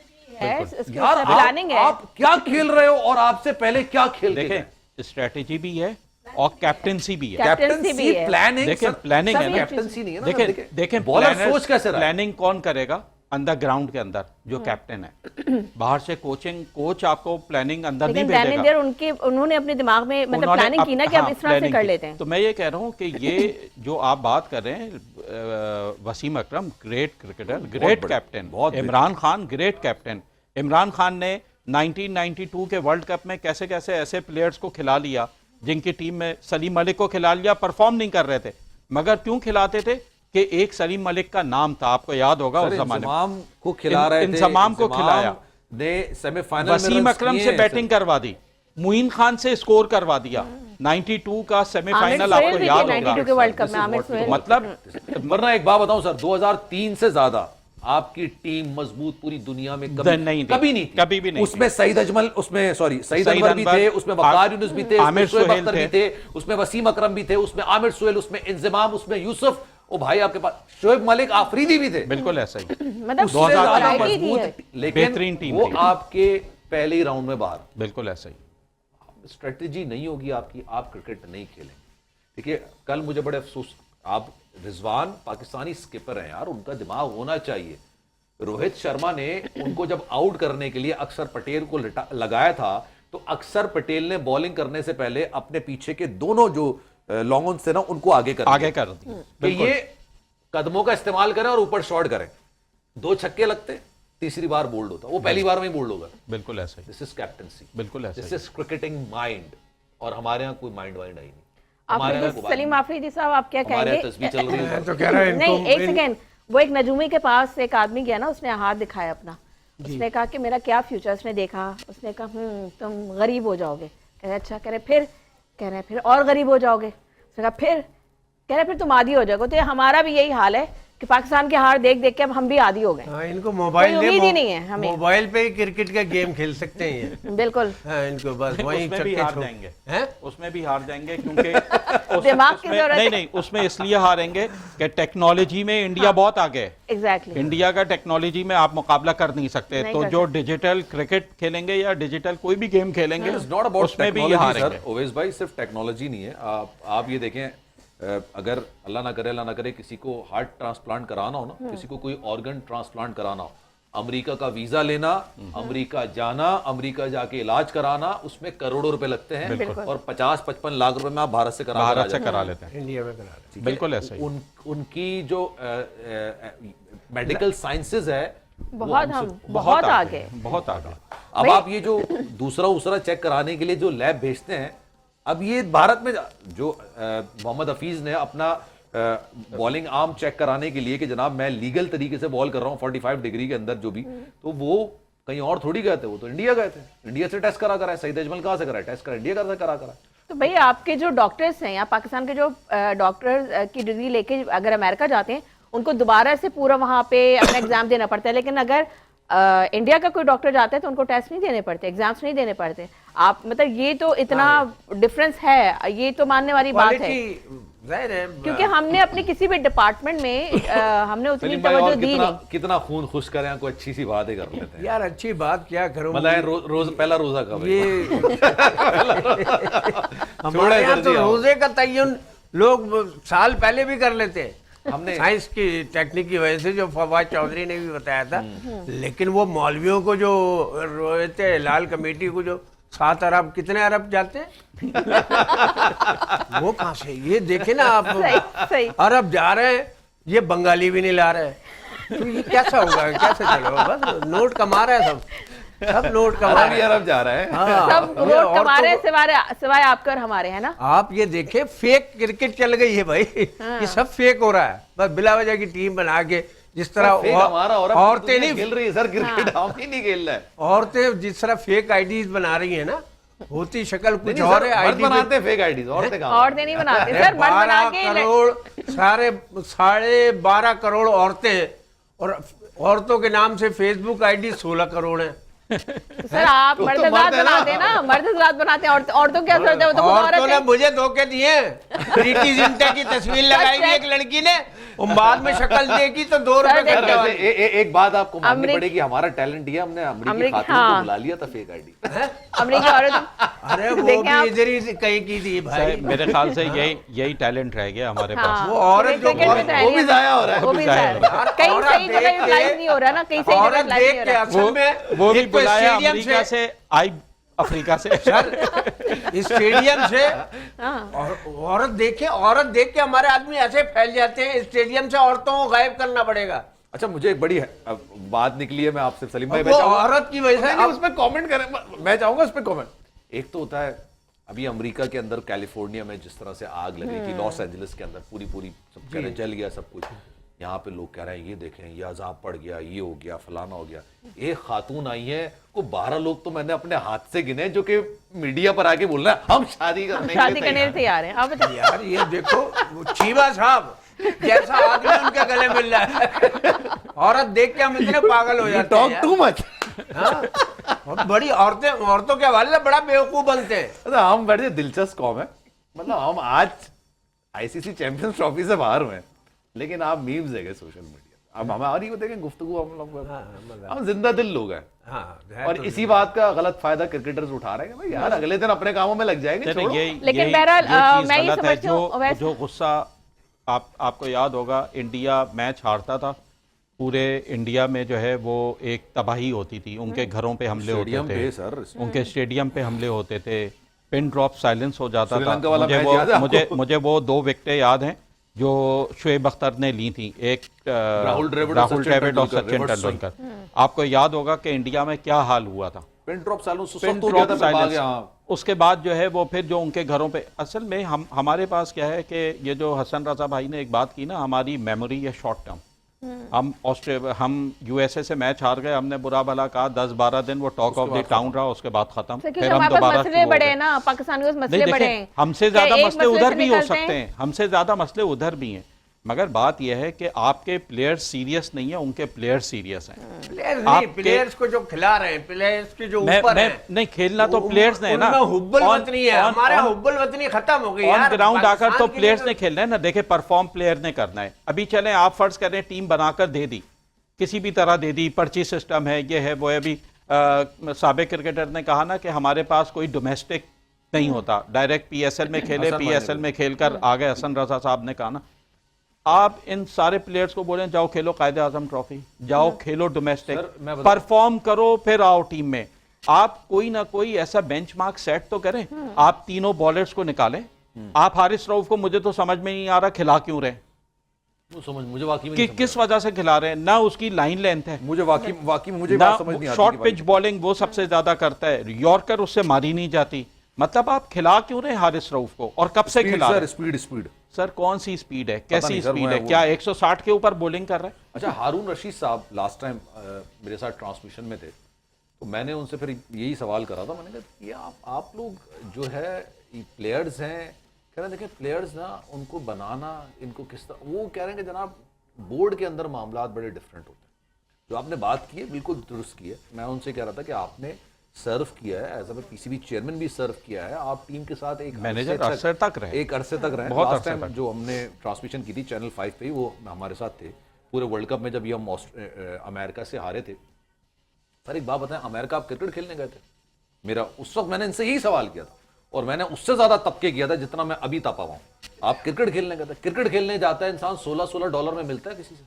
यार प्लानिंग है। आप क्या खेल रहे हो और आपसे पहले क्या खेल के देखें, स्ट्रेटेजी भी है और कैप्टेंसी भी है। कैप्टेंसी प्लानिंग, देखें प्लानिंग है ना, कैप्टेंसी नहीं है ना। देखें बॉलर सोच कैसे रहा है? प्लानिंग कौन करेगा? अंदर ग्राउंड के अंदर जो कैप्टन है। बाहर से कोच आपको प्लानिंग अंदर नहीं भेजेगा। उन्होंने अपने दिमाग में मतलब प्लानिंग की ना कि अब इस तरह से कर लेते हैं। तो मैं ये कह रहा हूँ कि ये जो आप बात कर रहे हैं, Wasim Akram great cricketer, great captain, Imran Khan great captain. Imran Khan ने 1992 के वर्ल्ड कप में कैसे कैसे ऐसे प्लेयर्स को खिला लिया जिनकी टीम में सलीम मलिक को खिला लिया, परफॉर्म नहीं कर रहे थे, मगर क्यों खिलाते थे कि एक सलीम मलिक का नाम था, आपको याद होगा उस जमाने में को खिला रहे थे, इंजमाम को खिलाया, सेमीफाइनल वसीम अकरम से बैटिंग करवा दी, मुइन खान से स्कोर करवा दिया। 92 का सेमीफाइनल आपको याद होगा, 92 के वर्ल्ड कप में आमिर सुहेल। मतलब वरना एक बात बताऊं सर, 2003 से ज्यादा आपकी टीम मजबूत पूरी दुनिया में कभी नहीं थी। उसमें सईद अजमल, उसमें सईद अनवर भी थे, उसमें वकार यूनुस भी थे, आमिर सुहेल भी थे, उसमें वसीम अकरम भी थे, उसमें आमिर सुहेल, उसमें इंजमाम, उसमें यूसुफ, ओ भाई आपके पास शोएब मलिक, आफरीदी भी थे। बिल्कुल ऐसा ही, मतलब लेकिन बेहतरीन टीम वो थी। आपके पहले ही राउंड में बाहर। बिल्कुल ऐसा ही। स्ट्रेटेजी नहीं होगी आपकी, आप क्रिकेट नहीं खेलेंगे। देखिए कल मुझे बड़े अफसोस, आप रिजवान पाकिस्तानी स्किपर हैं यार, उनका दिमाग होना चाहिए। रोहित शर्मा ने उनको जब आउट करने के लिए अक्षर पटेल को लगाया था, तो अक्षर पटेल ने बॉलिंग करने से पहले अपने पीछे के दोनों जो लॉन्ग ऑन थे ना, उनको आगे कर दिया कि ये कदमों का इस्तेमाल करें और ऊपर शॉट करें। 2 छक्के लगते, तीसरी बार बोल्ड होता, वो पहली बार में ही बोल्ड होगा। बिल्कुल ऐसा ही। दिस इज कैप्टेंसी, बिल्कुल ऐसा, दिस इज क्रिकेटिंग माइंड। और हमारे यहाँ कोई माइंड वाइंड आई नहीं। सलीम आफरीदी साहब आप क्या कहेंगे? चल रही है तो कह रहा है नहीं, एक सेकेंड, वो एक नजूमी के पास एक आदमी गया ना, उसने हाथ दिखाया अपना, उसने कहा कि मेरा क्या फ्यूचर, उसने देखा, उसने कहा तुम गरीब हो जाओगे। कह रहे अच्छा, कह रहे फिर और गरीब हो जाओगे। उसने कहा फिर, कह रहे फिर तुम आदी हो जाओगे। तो हमारा भी यही हाल है कि पाकिस्तान के हार देख देख के अब हम भी आदी हो गए। हाँ, इनको मोबाइल उम्मीद ही नहीं है हमें, मोबाइल पे ही क्रिकेट का गेम खेल सकते हैं ये। बिल्कुल। हाँ, इनको बस वहीं उसमें भी हार जाएंगे, उसमें भी हार जाएंगे क्योंकि दिमाग की जरूरत नहीं, उसमें इसलिए हारेंगे कि टेक्नोलॉजी में इंडिया बहुत आगे है। एग्जैक्टली, इंडिया का टेक्नोलॉजी में आप मुकाबला कर नहीं सकते। तो जो डिजिटल क्रिकेट खेलेंगे या डिजिटल कोई भी गेम खेलेंगे, उसमें भी हारेंगे। ओवैस भाई सिर्फ टेक्नोलॉजी नहीं है, आप ये देखें, अगर अल्लाह ना करे किसी को हार्ट ट्रांसप्लांट कराना हो ना, किसी को कोई ऑर्गन ट्रांसप्लांट कराना हो, अमेरिका का वीजा लेना, अमेरिका जाना, अमेरिका जाके इलाज कराना, उसमें करोड़ों रुपए लगते हैं और 50-55 लाख रुपए में आप भारत से करा लेते हैं। इंडिया में करा रहे बिल्कुल ऐसा ही। उनकी जो मेडिकल साइंसेज है बहुत आगे। अब आप ये जो दूसरा चेक कराने के लिए जो लैब भेजते हैं, अब ये भारत में जो मोहम्मद हफीज ने अपना बॉलिंग आर्म चेक कराने के लिए कि जनाब मैं लीगल तरीके से बॉल कर रहा हूँ 45 डिग्री के अंदर जो भी, तो वो कहीं और थोड़ी गए थे, वो तो इंडिया गए थे, इंडिया से टेस्ट करा है। सईद अजमल कहाँ से करा टेस्ट करा? इंडिया करा। तो भाई आपके जो डॉक्टर्स हैं या पाकिस्तान के जो डॉक्टर की डिग्री लेके अगर अमेरिका जाते हैं, उनको दोबारा से पूरा वहाँ पे अपना एग्जाम देना पड़ता है। लेकिन अगर इंडिया का कोई डॉक्टर जाता है तो उनको टेस्ट नहीं देने पड़ते, एग्जाम्स नहीं देने पड़ते। आप मतलब ये तो इतना डिफरेंस है, ये तो मानने वाली बात है, क्योंकि हमने अपने किसी भी डिपार्टमेंट में हमने उतनी तवज्जो दी नहीं। कितना खून खुश करें, कोई अच्छी सी बातें कर लेते हैं यार। अच्छी बात क्या करूं, मतलब रोज पहला रोजा कब है? ये हमारे यहाँ तो रोजे का तयन लोग साल पहले भी कर लेते हैं। हमने साइंस की टेक्निक की वजह से, जो फवाद चौधरी ने भी बताया था। लेकिन वो मौलवियों को जो रोते लाल कमेटी को जो 7 अरब कितने अरब जाते हैं वो कहाँ से? ये देखे ना आप, सही। अरब जा रहे हैं, ये बंगाली भी नहीं ला रहे, तो ये कैसा होगा? कैसे चलेगा? बस नोट कमा रहे हैं सब नोट कमा रहे हैं। अरब जा रहे हैं, सब नोट कमा रहे हैं, सिवाय आपकर हमारे, है ना। आप ये देखें, फेक क्रिकेट चल गई है भाई। ये सब फेक हो रहा है, बस बिला वजह की टीम बना के, जिस तरह औरतें नहीं खेल रही है सर क्रिकेट, हम ही नहीं खेल रहे हैं। औरतें जिस तरह फेक आईडीज बना रही है ना, होती शक्ल कुछ और है। आईडी बनाते हैं फेक आईडीज, औरतें नहीं बनाते सर, मर्द बना के। 12 करोड़ सारे 12.5 करोड़ औरतें, और औरतों के नाम से फेसबुक आईडी 16 करोड़ है। सर आप मर्द हज़रात बनाते हैं ना, मर्द हज़रात बनाते हैं, औरतों क्या जरूरत है? वो तो औरतों ने मुझे धोखे दिए। प्रीति जिंटा की तस्वीर लगाई हुई एक लड़की ने, बाद में शक्ल देगी तो 2 रुपए। एक बात आपको माननी पड़ेगी, हमारा टैलेंट ये, हमने अमेरिकी खातून को बुला लिया था फेक आईडी। अमेरिकी औरत, अरे वो भी इधर ही कहीं की थी भाई। मेरे ख्याल से यही टैलेंट रह गया हमारे पास। वो औरत जो वो भी जाया हो रहा है, वो भी कहीं सही जगह यूटिलाइज नहीं हो रहा ना, कहीं सही जगह यूटिलाइज नहीं हो रहा। असल में वो भी बुलाया अमेरिका से, आई अफ्रीका से। स्टेडियम से औरत देख के हमारे आदमी ऐसे फैल जाते हैं। स्टेडियम से औरतों को गायब करना पड़ेगा। अच्छा, मुझे एक बड़ी बात निकली है, मैं आपसे सलीम भाई, औरत की वजह से उस पर कमेंट करें, मैं चाहूंगा उस पर कमेंट। एक तो होता है अभी अमेरिका के अंदर कैलिफोर्निया में जिस तरह से आग लगी थी, लॉस एंजलिस के अंदर पूरी सब कह रहे जल गया सब कुछ। यहाँ पे लोग कह रहे हैं ये देखें, ये अजाब पड़ गया, ये हो गया, फलाना हो गया। एक खातून आई है, को 12 लोग तो मैंने अपने हाथ से गिने जो कि मीडिया पर आके बोल रहे हैं हम शादी करने के लिए तैयार हैं। आप बताइए यार, ये देखो चीमा साहब जैसा आदमी उनके गले मिल रहा है। औरत देख के हम इतने पागल हो जाते हैं। Talk too much. और बड़ी औरतों के हवाले बड़ा बेवकूफ बनते हैं। हम बड़े दिलचस्प कौम है, मतलब हम आज आईसीसी चैंपियंस ट्रॉफी से बाहर हुए, लेकिन आप मीम्स देखे सोशल मीडिया, अब हमारी देखें गुफ्तगू, हम जिंदा दिल लोग हैं। और इसी बात का गलत फायदा क्रिकेटर्स उठा रहे हैं भाई, यार अगले दिन अपने कामों में लग जाएंगे। लेकिन बहरहाल मैं ये समझती हूँ, जो गुस्सा आपको याद होगा, इंडिया मैच हारता था, पूरे इंडिया में जो है वो एक तबाही होती थी, उनके घरों पे हमले होते थे, उनके स्टेडियम पे हमले होते थे, पिन ड्रॉप साइलेंस हो जाता था। मुझे वो 2 विकेटें याद हैं जो शुएब अख्तर ने ली थी, एक राहुल द्रविड़ और सचिन तेंदुलकर। आपको याद होगा कि इंडिया में क्या हाल हुआ था, पिन ड्रॉप साइलेंस। उसके बाद जो है वो फिर जो उनके घरों पे, असल में हमारे पास क्या है कि ये जो हसन रजा भाई ने एक बात की ना, हमारी मेमोरी है शॉर्ट टर्म। हम यूएसए से मैच हार गए, हमने बुरा भला कहा, 10-12 दिन वो टॉक ऑफ द टाउन रहा, उसके बाद खत्म। फिर हम दोबारा मसले बड़े हैं ना, पाकिस्तान के मसले बड़े हैं। हमसे ज्यादा मसले उधर भी हो सकते हैं, हमसे ज्यादा मसले उधर भी हैं, मगर बात यह है कि आपके प्लेयर्स सीरियस नहीं है, उनके प्लेयर्स सीरियस हैं। प्लेयर्स को जो खिला रहे हैं, प्लेयर्स के जो ऊपर हैं, नहीं खेलना तो प्लेयर्स ने है ना, हुब्बुल वतनी है, हमारा हुब्बुल वतनी खत्म हो गई यार। ऑन ग्राउंड आकर तो प्लेयर्स ने खेलना है ना, देखे परफॉर्म प्लेयर ने करना है। अभी चले आप फर्ज करें टीम बनाकर दे दी, किसी भी तरह दे दी, पर्ची सिस्टम है, ये है वो है। अभी साबिक क्रिकेटर ने कहा ना कि हमारे पास कोई डोमेस्टिक नहीं होता, डायरेक्ट पीएसएल में खेले, पीएसएल में खेलकर आ गए। हसन रजा साहब ने कहा ना, आप इन सारे प्लेयर्स को बोलें जाओ खेलो कायदे आजम ट्रॉफी, जाओ खेलो डोमेस्टिक, सर, मैं बताऊं- परफॉर्म करो, फिर आओ टीम में। आप कोई ना कोई ऐसा बेंचमार्क सेट तो करें। आप तीनों बॉलर्स को निकालें। आप हारिस रऊफ को, मुझे तो समझ में नहीं आ रहा खिला क्यों रहे, वो समझ मुझे वाकई में कि नहीं किस वजह से खिला रहे हैं। ना उसकी लाइन लेंथ है, मुझे वाकई में मुझे ना बात समझ नहीं आती शॉर्ट कि भाई- पिच बॉलिंग वो सबसे ज्यादा करता है, यॉर्कर उससे मारी नहीं जाती। मतलब आप खिला क्यों रहे हारिस रऊफ को, और कब से स्पीड खिला रहे सर, हैं? स्पीड सर कौन सी स्पीड है, कैसी नहीं सर, स्पीड मैं है? वो- क्या 160 के ऊपर बॉलिंग कर रहा है? अच्छा, हारून रशीद साहब लास्ट टाइम मेरे साथ ट्रांसमिशन में थे, तो मैंने उनसे फिर यही सवाल करा था। मैंने कहा ये आप लोग जो है प्लेयर्स हैं, कह रहे हैं देखिए प्लेयर्स ना उनको बनाना, इनको किस तरह, वो कह रहे हैं कि जनाब बोर्ड के अंदर मामला बड़े डिफरेंट होते हैं। जो आपने बात की है बिल्कुल दुरुस्त की है। मैं उनसे कह रहा था कि आपने सर्व किया है, एज अ पीसीबी चेयरमैन भी सर्व किया है, आप टीम के साथ एक मैनेजर अरसे तक रहे, एक अरसे तक रहे। बहुत लास्ट अरसे टाइम तक। जो हमने ट्रांसमिशन की थी चैनल 5 पे ही, वो हमारे साथ थे पूरे वर्ल्ड कप में जब ये हम अमेरिका से हारे थे। सर एक बात बताएं, अमेरिका आप क्रिकेट खेलने गए थे? मेरा उस वक्त मैंने इनसे यही सवाल किया था, और मैंने उससे ज्यादा तबके किया था जितना मैं अभी तपा हुआ हूं। आप क्रिकेट खेलने गए थे? क्रिकेट खेलने जाता है इंसान, $16 में मिलता है किसी से?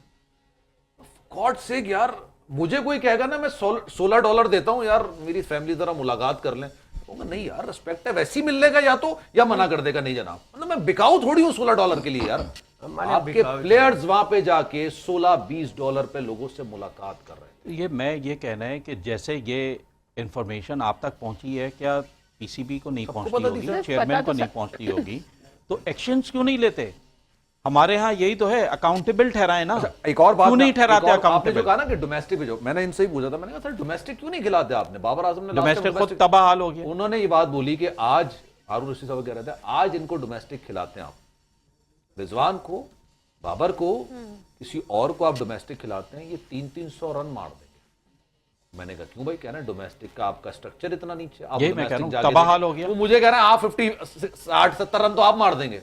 गॉड से यार, मुझे कोई कहेगा ना मैं $16 देता हूं यार, मेरी फैमिली जरा मुलाकात कर लें, तो नहीं यार रिस्पेक्ट है, वैसी मिलने का या तो, या मना कर देगा नहीं जनाब। मतलब मैं बिकाऊ थोड़ी हूं $16 के लिए यार। आपके प्लेयर्स वहां पे जाके $16-20 पे लोगों से मुलाकात कर रहे हैं। ये मैं ये कहना है कि जैसे ये इंफॉर्मेशन आप तक पहुंची है, क्या पीसीबी को नहीं पहुंचती पता थी होगी, सर? चेयरमैन पता को तो नहीं पहुंचती होगी, तो एक्शंस क्यों नहीं लेते? हमारे यहाँ यही तो है, अकाउंटेबल ठहराए ना। एक और बात, क्यों नहीं ठहराते आपने जो अकाउंटेबल? कहा ना कि डोमेस्टिक पे, जो मैंने इनसे ही पूछा था, मैंने कहा सर डोमेस्टिक क्यों नहीं खिलाते आपने? बाबर आजम ने डोमेस्टिक खुद तबाह हाल हो गया। उन्होंने ये बात बोली कि आज हारून रशीद साहब कह रहे थे आज इनको डोमेस्टिक खिलाते हैं आप, रिजवान को, बाबर को, किसी और को आप डोमेस्टिक खिलाते हैं, ये 300-300 रन मार देंगे। मैंने कहा क्यों भाई? कह रहे हैं डोमेस्टिक का आपका स्ट्रक्चर इतना नीचे, आप यही मैं कह रहा हूं, domestic जाके तबाह हाल देखें। हो गया। वो मुझे कह रहे हैं आप 50-60-70 रन तो आप मार देंगे।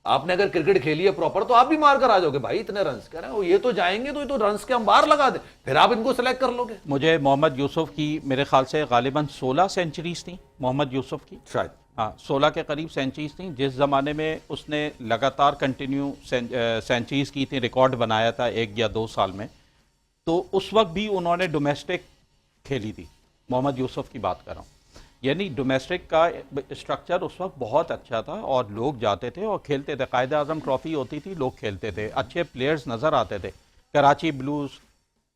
आपने अगर क्रिकेट खेली है प्रॉपर तो आप भी मार कर आ जाओगे भाई, इतने रन्स। कह रहे हैं ये तो जाएंगे, तो ये तो रन्स के हम बाहर लगा दे, फिर आप इनको सेलेक्ट कर लोगे। मुझे मोहम्मद यूसुफ की मेरे ख्याल से गालिबन 16 सेंचुरीज थी मोहम्मद यूसुफ की, शायद हाँ 16 के करीब सेंचुरीज थी। जिस ज़माने में उसने लगातार कंटिन्यू सेंचुरीज की थी, रिकॉर्ड बनाया था 1 या 2 साल में, तो उस वक्त भी उन्होंने डोमेस्टिक खेली थी। मोहम्मद यूसुफ की बात कर रहा हूँ। यानी डोमेस्टिक का स्ट्रक्चर उस वक्त बहुत अच्छा था और लोग जाते थे और खेलते थे। कायदे आजम ट्रॉफी होती थी, लोग खेलते थे, अच्छे प्लेयर्स नज़र आते थे। कराची ब्लूज़,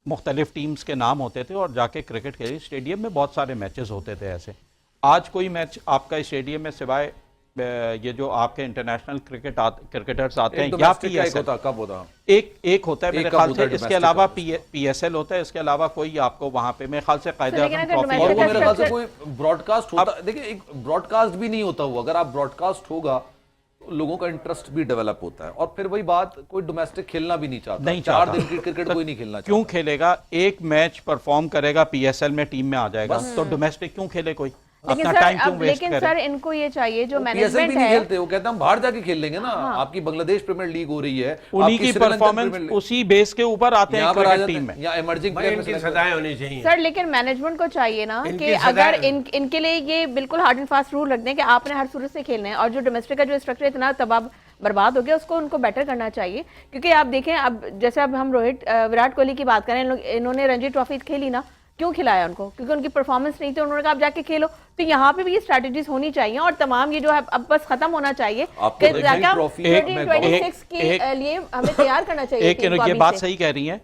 मुख्तलिफ टीम्स के नाम होते थे और जाके क्रिकेट खेली। स्टेडियम में बहुत सारे मैचेस होते थे ऐसे। आज कोई मैच आपका स्टेडियम में सिवाय ये जो आपके इंटरनेशनल क्रिकेटर्स आते हैं या पीएसएल, कब होता? एक होता है मेरे एक ख्याल कब से, होता है इसके अलावा पीएसएल होता है, इसके अलावा कोई आपको वहां पे मेरे ख्याल से कायदे लेकिन आजम अगर ट्रॉफी domestic और वो का मेरे ख्याल से structure- कोई ब्रॉडकास्ट होता, देखिए एक ब्रॉडकास्ट भी नहीं होता हुआ, अगर आप ब्रॉडकास्ट होगा तो लोगों का इंटरेस्ट भी डेवलप होता है। और फिर वही बात, कोई डोमेस्टिक खेलना भी नहीं चाहता, नहीं 4 चाहता। दिन की क्रिकेट कोई नहीं खेलना चाहता। क्यों खेलेगा? एक मैच परफॉर्म करेगा, पीएसएल में टीम में आ जाएगा, तो डोमेस्टिक क्यों खेले कोई? लेकिन अपना सर टाइम क्यों अब वेस्ट लेकिन करे? सर इनको ये चाहिए जो पीएसएल मैनेजमेंट भी नहीं है, खेलते, वो कहते हैं हम बाहर जाके खेल लेंगे ना। आपकी बांग्लादेश प्रीमियर लीग हो रही है, उन्हीं आपकी की श्रीलंकन परफॉर्मेंस प्रीमियर लीग, उसी बेस के ऊपर आते हैं यहाँ पर आ क्रिकेट जाते टीम हैं, में। या इमर्जिंग भाई इनकी सजाएं होनी चाहिए। सर लेकिन मैनेजमेंट को चाहिए ना इनकी कि सजाएं- अगर इनके लिए ये बिल्कुल हार्ड एंड फास्ट रूल रख दें कि आपने हर सूरत से खेलना है, और जो डोमेस्टिक का जो स्ट्रक्चर इतना तबाह बर्बाद हो गया उसको उनको बेटर करना चाहिए। क्योंकि आप देखें, अब जैसे अब हम विराट कोहली की बात करें, इन्होंने रणजी ट्रॉफी खेली ना, क्यों खिलाया उनको? क्योंकि उनकी परफॉर्मेंस नहीं थी, उन्होंने कहा आप जाके खेलो। तो यहाँ पे भी ये स्ट्रैटेजीज होनी चाहिए और तमाम ये जो है अब बस खत्म होना चाहिए। आपको कि देखिए क्या ट्रॉफी 2026 के लिए हमें तैयार करना चाहिए एक टीम को ये अभी बात से। सही कह रही हैं।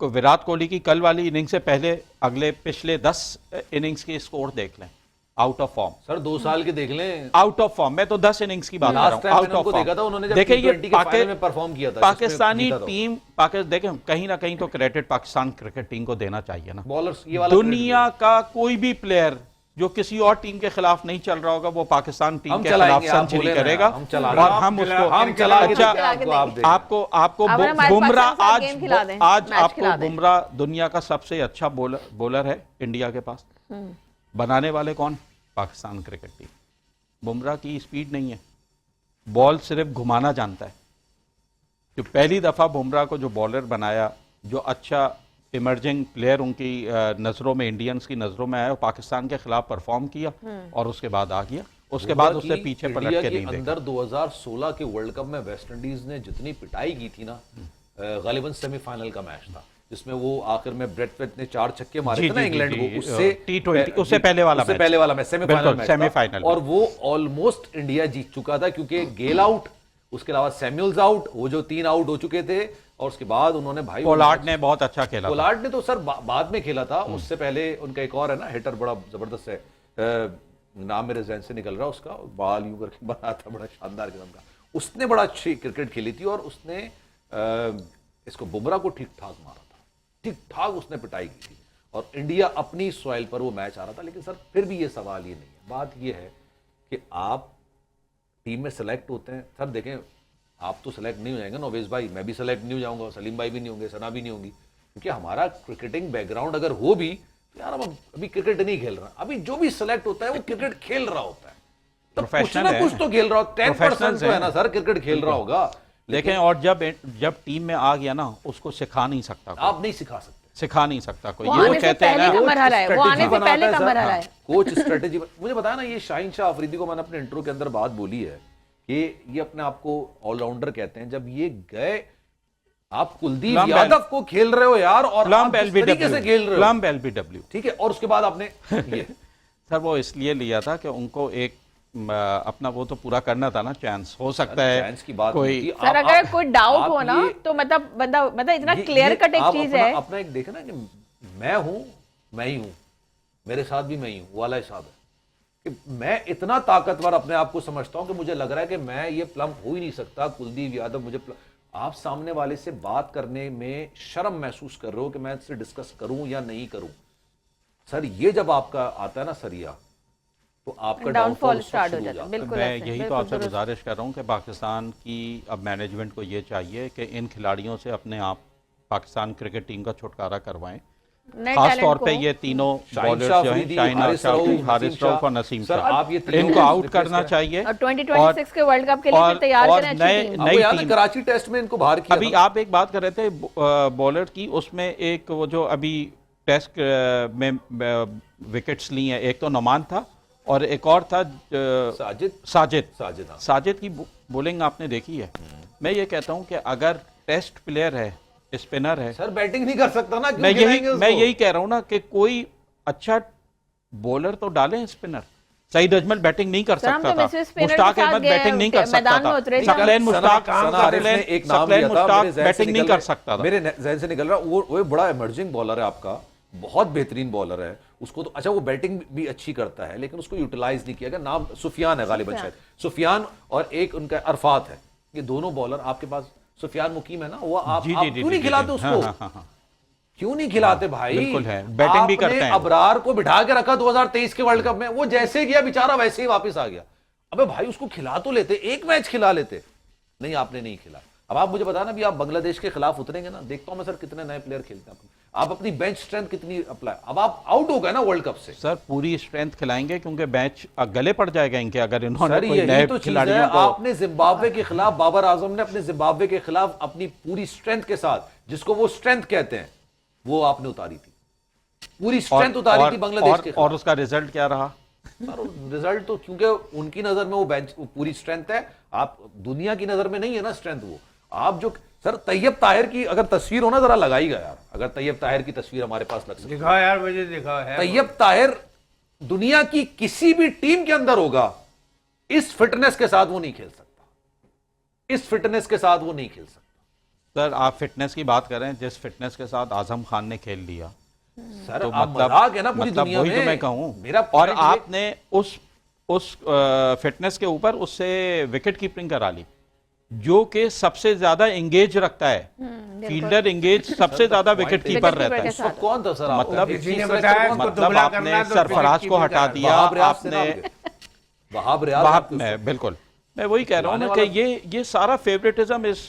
विराट कोहली की कल वाली इनिंग से पहले अगले पिछले 10 इनिंग्स के स्कोर देख लें, आउट ऑफ फॉर्म। सर 2 साल के देख लें, आउट ऑफ फॉर्म, मैं तो 10 इनिंग्स की बात कर रहा लास्ट हूं, टाइम आउट मैंने ऑफ उनको देखा था, फॉर्म। उन्होंने जब देखिए ये T20 के फाइनल में परफॉर्म किया था, पाकिस्तानी जिसमें जीता था। टीम देखें कहीं ना कहीं तो क्रेडिट पाकिस्तान क्रिकेट टीम को देना चाहिए ना। बॉलर्स ये वाला दुनिया का कोई भी प्लेयर जो किसी और टीम के खिलाफ नहीं चल रहा होगा, वो पाकिस्तान टीम हम के खिलाफ चलाएंगे, आप सेंचुरी बोले ना, करेगा हम चला और हम उसको हम चला के अच्छा, देंगे आपको, आप देखें। आपको अब हमारे बुमराह पाकिस्तान के साथ गेम खिला दें, आज मैच खिला आपको दें। बुमराह दुनिया का सबसे अच्छा बॉलर है इंडिया के पास। बनाने वाले कौन? Pakistan cricket team. बुमराह की स्पीड नहीं है, बॉल सिर्फ घुमाना जानता है। जो पहली दफा बुमराह को जो बॉलर बनाया, जो अच्छा इमर्जिंग प्लेयर उनकी नज़रों में, इंडियंस की नज़रों में आया, पाकिस्तान के खिलाफ परफॉर्म किया और उसके बाद आ गया। उसके बाद बुमराह उससे की पीछे इंडिया पलट के के नहीं देखा। अंदर 2016 के वर्ल्ड कप में वेस्ट इंडीज ने जितनी पिटाई की थी ना, गालिबन सेमीफाइनल का मैच था जिसमें वो आखिर में ब्रेथवेट ने 4 छक्के मारे जी, थे ना जी, इंग्लैंड जी, को, उससे T20 उससे पहले वाला उससे मैच। पहले वाला मैच सेमीफाइनल बिल्कुल, मैच था। सेमीफाइनल और वो ऑलमोस्ट इंडिया जीत चुका था क्योंकि गेल आउट, उसके अलावा सैमुअल्स आउट, वो जो 3 आउट हो चुके थे, और उसके बाद उन्होंने भाई पोलार्ड ने बहुत अच्छा खेला था। पोलार्ड ने तो सर बाद में खेला था, उससे पहले उनका एक और है ना हिटर बड़ा जबरदस्त है, नाम मेरे जहन से निकल रहा उसका, बाल यूं करके बना था, बड़ा शानदार किस्म का, उसने बड़ा अच्छी क्रिकेट खेली थी और उसने इसको बुमराह को ठीक ठाक मारा था, ठीक ठाक उसने पिटाई की थी और इंडिया अपनी सॉइल पर वो मैच आ रहा था। लेकिन सर फिर भी ये सवाल ये नहीं है, बात ये है कि आप टीम में सेलेक्ट होते हैं। सर देखें, आप तो सेलेक्ट नहीं हो जाएंगे नोवेश भाई, मैं भी सेलेक्ट नहीं हो जाऊंगा, सलीम भाई भी नहीं होंगे, सना भी नहीं होंगी, क्योंकि हमारा क्रिकेटिंग बैकग्राउंड अगर हो भी तो यार हम अभी क्रिकेट नहीं खेल रहा। अभी जो भी सेलेक्ट होता है वो क्रिकेट खेल रहा होता है, तो कुछ प्रोफेशनल ना है। कुछ तो खेल रहा हो, 10% तो है हैं। ना सर क्रिकेट खेल रहा होगा। देखें, और जब टीम में आ गया ना, उसको सिखा नहीं सकता कोई, आप नहीं सिखा सकते, सिखा नहीं सकता कोई। वो ये आने से कहते हैं पहले ना, का मरहला है, वो आने से पहले का मरहला है। कोच स्ट्रेटेजी मुझे बताया ना, ये शाहीन शाह अफरीदी को मैंने अपने इंट्रो के अंदर बात बोली है कि ये अपने आप को ऑलराउंडर कहते हैं। जब ये गए, आप कुलदीप प्लम्ब यादव को खेल रहे हो यार, और आप प्लम्ब किस तरीके से खेल रहे हो, प्लम्ब LBW, ठीक है, और उसके बाद आपने ये सर वो इसलिए लिया था कि उनको एक अपना वो तो पूरा करना था ना, चांस हो सकता है चांस की बात कोई नहीं थी। सर अगर कोई डाउट आप हो ना ये- तो मतलब इतना क्लियर ये कट एक आप चीज अपना- है। अपना एक देखे ना कि मैं हूं, मैं ही हूं, मेरे साथ भी मैं ही हूं, वाला हिसाब है कि मैं इतना ताकतवर अपने आप को समझता हूं कि मुझे लग रहा है कि मैं ये प्लम्प हो ही नहीं सकता, कुलदीप यादव मुझे आप सामने वाले से बात करने में शर्म महसूस कर रहे हो कि मैं इससे डिस्कस करूं या नहीं करूं। सर ये जब आपका आता है ना सरिया, तो आपका डाउनफॉल स्टार्ट हो शुरू जाता है। है। बिल्कुल मैं ऐसे, यही तो बिल्कुल आपसे दुरुस्त। गुजारिश कर रहा हूँ कि पाकिस्तान की अब मैनेजमेंट को ये चाहिए कि इन खिलाड़ियों से अपने आप पाकिस्तान क्रिकेट टीम का छुटकारा करवाएं। नए खास टैलेंट तौर को- पे ये तीनों शाहीन बॉलर्स शाह जो हैं, अफरीदी, शाहीन हारिस शाह, रऊफ, हारिस नसीम रऊफ और शाह। नसीम सर, शाह, आप ये तीनों इनको को आउट रिप्लेस करना करें। चाहिए। और 2026 के वर्ल्ड कप के लिए फिर तैयार और करें अच्छी नए- टीम। नई आपको याद है टीम- कराची टेस्ट में इनको बाहर किया अभी था? आप एक बात कर रहे थे बॉलर की, उसमें एक वो जो अभी टेस्ट में विकेट्स ली हैं, एक तो नोमान था और एक और था साजिद साजिद। हाँ। साजिद की बॉलिंग आपने देखी है। मैं ये कहता हूं कि अगर टेस्ट प्लेयर है, स्पिनर है, सर बैटिंग नहीं कर सकता ना, क्यों मैं खिलाएंगे उसको? यही कह रहा हूं ना कि कोई अच्छा बॉलर तो डालें स्पिनर। सईद अजमल बैटिंग नहीं कर सर, हम सकता तो था, मिसेस स्पिनर मुश्ताक के साथ अहमद गए, बैटिंग नहीं कर सकता मैदान में था, उतरे थे। सकलैन मुश्ताक ने एक नाम सकलैन लिया था, मुश्ताक मेरे जहन से बैटिंग नहीं निकल कर रहा- सकता था। मेरे जहन से निकल रहा, वो बड़ा इमर्जिंग बॉलर है आपका, बहुत बेहतरीन बॉलर है। उसको तो अच्छा, वो बैटिंग भी अच्छी करता है लेकिन उसको यूटिलाइज नहीं किया गया। नाम सुफियान है गालिबन, शायद सुफियान, और एक उनका अरफात है। ये दोनों बॉलर आपके पास, सुफियान मुकीम है ना, वो आप जी, जी, जी, क्यों नहीं जी, खिलाते जी, उसको? हाँ। क्यों नहीं खिलाते भाई? बिल्कुल है, बैटिंग भी करते हैं। अबरार को बिठा के रखा 2023 के वर्ल्ड कप में, वो जैसे गया बेचारा वैसे ही वापस आ गया। अबे भाई उसको खिला तो लेते, एक मैच खिला लेते। नहीं, आपने नहीं खिला। अब आप मुझे बताना भी, आप बांग्लादेश के खिलाफ उतरेंगे ना, देखता हूं मैं सर कितने नए प्लेयर खेलते हैं। आप अपनी बेंच स्ट्रेंथ कितनी अप्लाई, अब आप आउट हो गए ना वर्ल्ड कप से। सर पूरी स्ट्रेंथ खिलाएंगे क्योंकि मैच गले पड़ जाएगा इनके अगर इन्होंने सर कोई यही नए तो चीज है, खिलाड़ियों को। आपने जिम्बाब्वे के खिलाफ, बाबर आजम ने अपने जिम्बाब्वे के खिलाफ अपनी पूरी स्ट्रेंथ के साथ, जिसको वो स्ट्रेंथ कहते हैं, वो आपने उतारी थी, पूरी स्ट्रेंथ उतारी थी बांग्लादेश के और उसका रिजल्ट क्या रहा? सर रिजल्ट तो, क्योंकि उनकी नजर में वो बेंच पूरी स्ट्रेंथ है, आप दुनिया की नजर में नहीं है ना स्ट्रेंथ वो। आप जो सर तैयब ताहिर की अगर तस्वीर हो ना, जरा लगाईगा यार, अगर तैयब ताहिर की तस्वीर हमारे पास लग सकती है। दिखाओ यार, मुझे दिखाओ है। तैयब ताहिर दुनिया की किसी भी टीम के अंदर होगा, इस फिटनेस के साथ वो नहीं खेल सकता, इस फिटनेस के साथ वो नहीं खेल सकता। सर आप फिटनेस की बात करें, जिस फिटनेस के साथ आजम खान ने खेल लिया, सर तो आप मजाक है ना पूरी मतलब दुनिया वही में। तो मैं कहूं। मेरा और point ये- आपने उस फिटनेस के ऊपर उससे विकेट कीपिंग करा ली, जो कि सबसे ज्यादा एंगेज रखता है। फील्डर एंगेज सबसे ज्यादा विकेट कीपर रहता है। उस वक्त कौन था सर? मतलब किसी ने बताया इसको मतलब दुबला आपने करना है तो सरफराज को विकेट हटा कीपिंग दिया, वहाब रियाज से ना आपने आगे। वहाब रियाज वहाब आपके में बिल्कुल, मैं वही कह रहा हूँ ना खिलाने कि ये सारा फेवरेटिज्म इस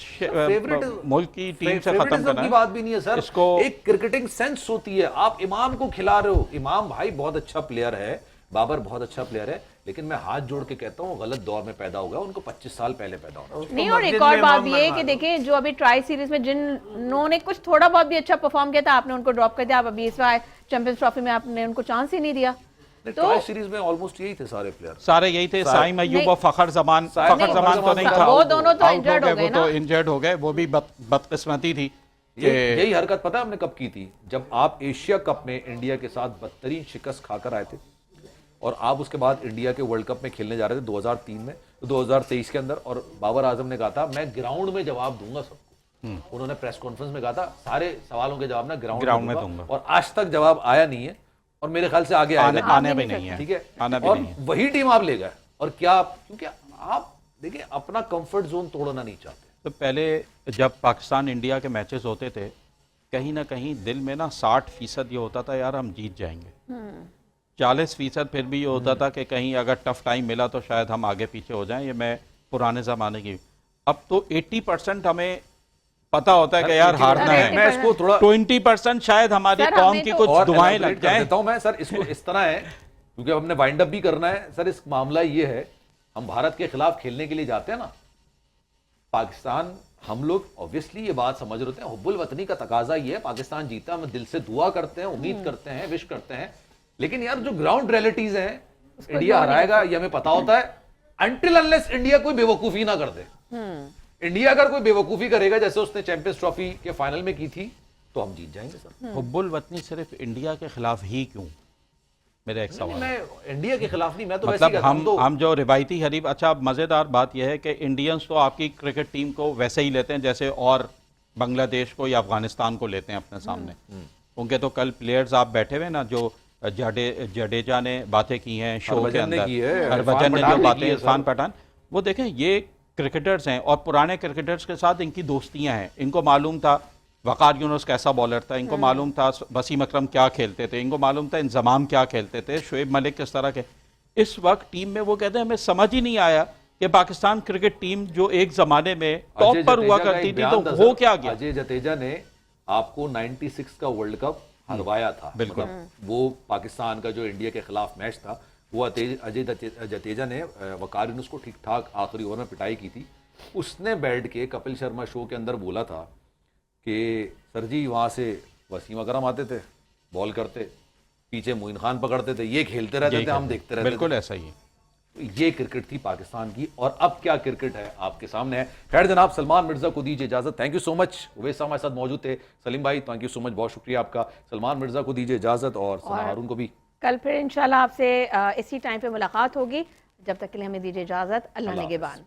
मुल्क की टीम से खत्म फेवरेटिज्म करना की है। बात भी नहीं है सर, इसको एक क्रिकेटिंग सेंस होती है। आप इमाम को खिला रहे हो, इमाम भाई बहुत अच्छा प्लेयर है, बाबर बहुत अच्छा प्लेयर है, लेकिन मैं हाथ जोड़ के कहता हूँ गलत दौर में पैदा हो गया, उनको 25 साल पहले पैदा होना चाहिए। नहीं, और एक और बात भी है कि देखें, जो अभी ट्राई सीरीज में जिन्होंने कुछ थोड़ा बहुत भी अच्छा परफॉर्म किया था, आपने उनको ड्रॉप कर दिया। आप अभी इस बार चैंपियंस ट्रॉफी में आपने उनको चांस ही नहीं दिया। ट्राई सीरीज में ऑलमोस्ट यही थे सारे प्लेयर, सारे यही थे। साइम अय्यूब और फ़खर जमान तो नहीं था, वो दोनों तो आउट इंजर्ड हो गए वो ना। तो इंजर्ड हो गए, वो भी बदकिस्मती थी। यही हरकत पता है हमने कब की थी? जब आप एशिया कप में इंडिया के साथ बदतरीन शिकस्त खाकर आए थे और आप उसके बाद इंडिया के वर्ल्ड कप में खेलने जा रहे थे 2003 में, 2023 के अंदर, और बाबर आजम ने कहा था मैं ग्राउंड में जवाब दूंगा सबको। उन्होंने प्रेस कॉन्फ्रेंस में कहा था सारे सवालों के जवाब ना ग्राउंड में दूंगा, और आज तक जवाब आया नहीं है और मेरे ख्याल से आगे आने भी नहीं है, ठीक है, आना भी और नहीं है। वही टीम आप ले गए। और क्या, क्योंकि आप देखिए अपना कंफर्ट जोन तोड़ना नहीं चाहते। तो पहले जब पाकिस्तान इंडिया के मैचेस होते थे, कहीं ना कहीं दिल में ना 60% ये होता था यार हम जीत जाएंगे, 40% फिर भी ये होता था कि कहीं अगर टफ टाइम मिला तो शायद हम आगे पीछे हो जाएं। ये मैं पुराने ज़माने की, अब तो 80% हमें पता होता है कि यार हारना है। मैं इसको थोड़ा 20% शायद हमारी सर, कौम हमने की तो- कुछ और दुआएं elaborate लग कर जाएं। देता हूं मैं सर, इसको इस तरह है क्योंकि हमने वाइंड अप भी करना है सर। इस मामला ये है, हम भारत के खिलाफ खेलने के लिए जाते हैं ना पाकिस्तान, हम लोग ऑब्वियसली ये बात समझ रहे होते हैं, हुब्बुल वतनी का तकाजा ये है पाकिस्तान जीता, हम दिल से दुआ करते हैं, उम्मीद करते हैं, विश करते हैं, लेकिन यार जो ग्राउंड रियलिटीज हैं, इंडिया हराएगा ये हमें पता होता है, अनटिल अनलेस इंडिया कोई बेवकूफी ना कर दे। इंडिया अगर कोई बेवकूफी करेगा जैसे उसने चैंपियंस ट्रॉफी के फाइनल में की थी, तो हम जीत जाएंगे सर। हुब्बुल वतनी सिर्फ इंडिया के खिलाफ ही क्यों, मेरा एक सवाल है। मैं इंडिया के खिलाफ नहीं, मैं तो वैसे ही मतलब कहता हूं, तो हम जो रिवायती हरीफ, अच्छा मज़ेदार बात यह है कि इंडियंस तो आपकी क्रिकेट टीम को वैसे ही लेते हैं जैसे और बांग्लादेश को या अफगानिस्तान को लेते हैं अपने सामने। उनके तो कल प्लेयर्स आप बैठे हुए ना, जो जडेजा ने बातें की हैं शो के हरभजन ने अंदर, की है, हरभजन ने इरफान जो पठान ने बातें, की है, इरफान सर। पठान, वो देखें ये क्रिकेटर्स हैं और पुराने क्रिकेटर्स के साथ इनकी दोस्तियां हैं। इनको मालूम था वकार यूनुस कैसा बॉलर था, इनको मालूम था वसीम अकरम क्या खेलते थे, इनको मालूम था इंजमाम क्या खेलते थे, शुएब मलिक किस तरह के। इस वक्त टीम में वो कहते हैं हमें समझ ही नहीं आया कि पाकिस्तान क्रिकेट टीम जो एक जमाने में टॉप अजय पर हुआ जडेजा का करती एक थी, बयान तो था वो सर, क्या गया। अजय जडेजा ने आपको 96 का वर्ल्ड कप हरवाया था। बिल्कुल। मतलब वो पाकिस्तान का जो इंडिया के खिलाफ मैच था, वो अजय जडेजा ने वकार यूनुस को ठीक ठाक आखिरी ओवर में पिटाई की थी। उसने बैठ के कपिल शर्मा शो के अंदर बोला था कि सर जी वहाँ से वसीम अकरम आते थे, बॉल करते, पीछे मोइन खान पकड़ते थे, ये खेलते रहते थे, हम देखते रहते थे। बिल्कुल ऐसा ही है। ये क्रिकेट थी पाकिस्तान की, और अब क्या क्रिकेट है आपके सामने है। खैर जनाब, सलमान मिर्जा को दीजिए इजाजत। Thank you so much, Uwais साहब हमारे साथ मौजूद थे। सलीम भाई थैंक यू सो मच, बहुत शुक्रिया आपका। सलमान मिर्जा को दीजिए इजाजत और सना हारून को भी। कल फिर इंशाल्लाह आपसे इसी टाइम पे मुलाकात होगी। जब तक के लिए हमें दीजिए इजाजत। अल्लाह अल्लाह निगहबान।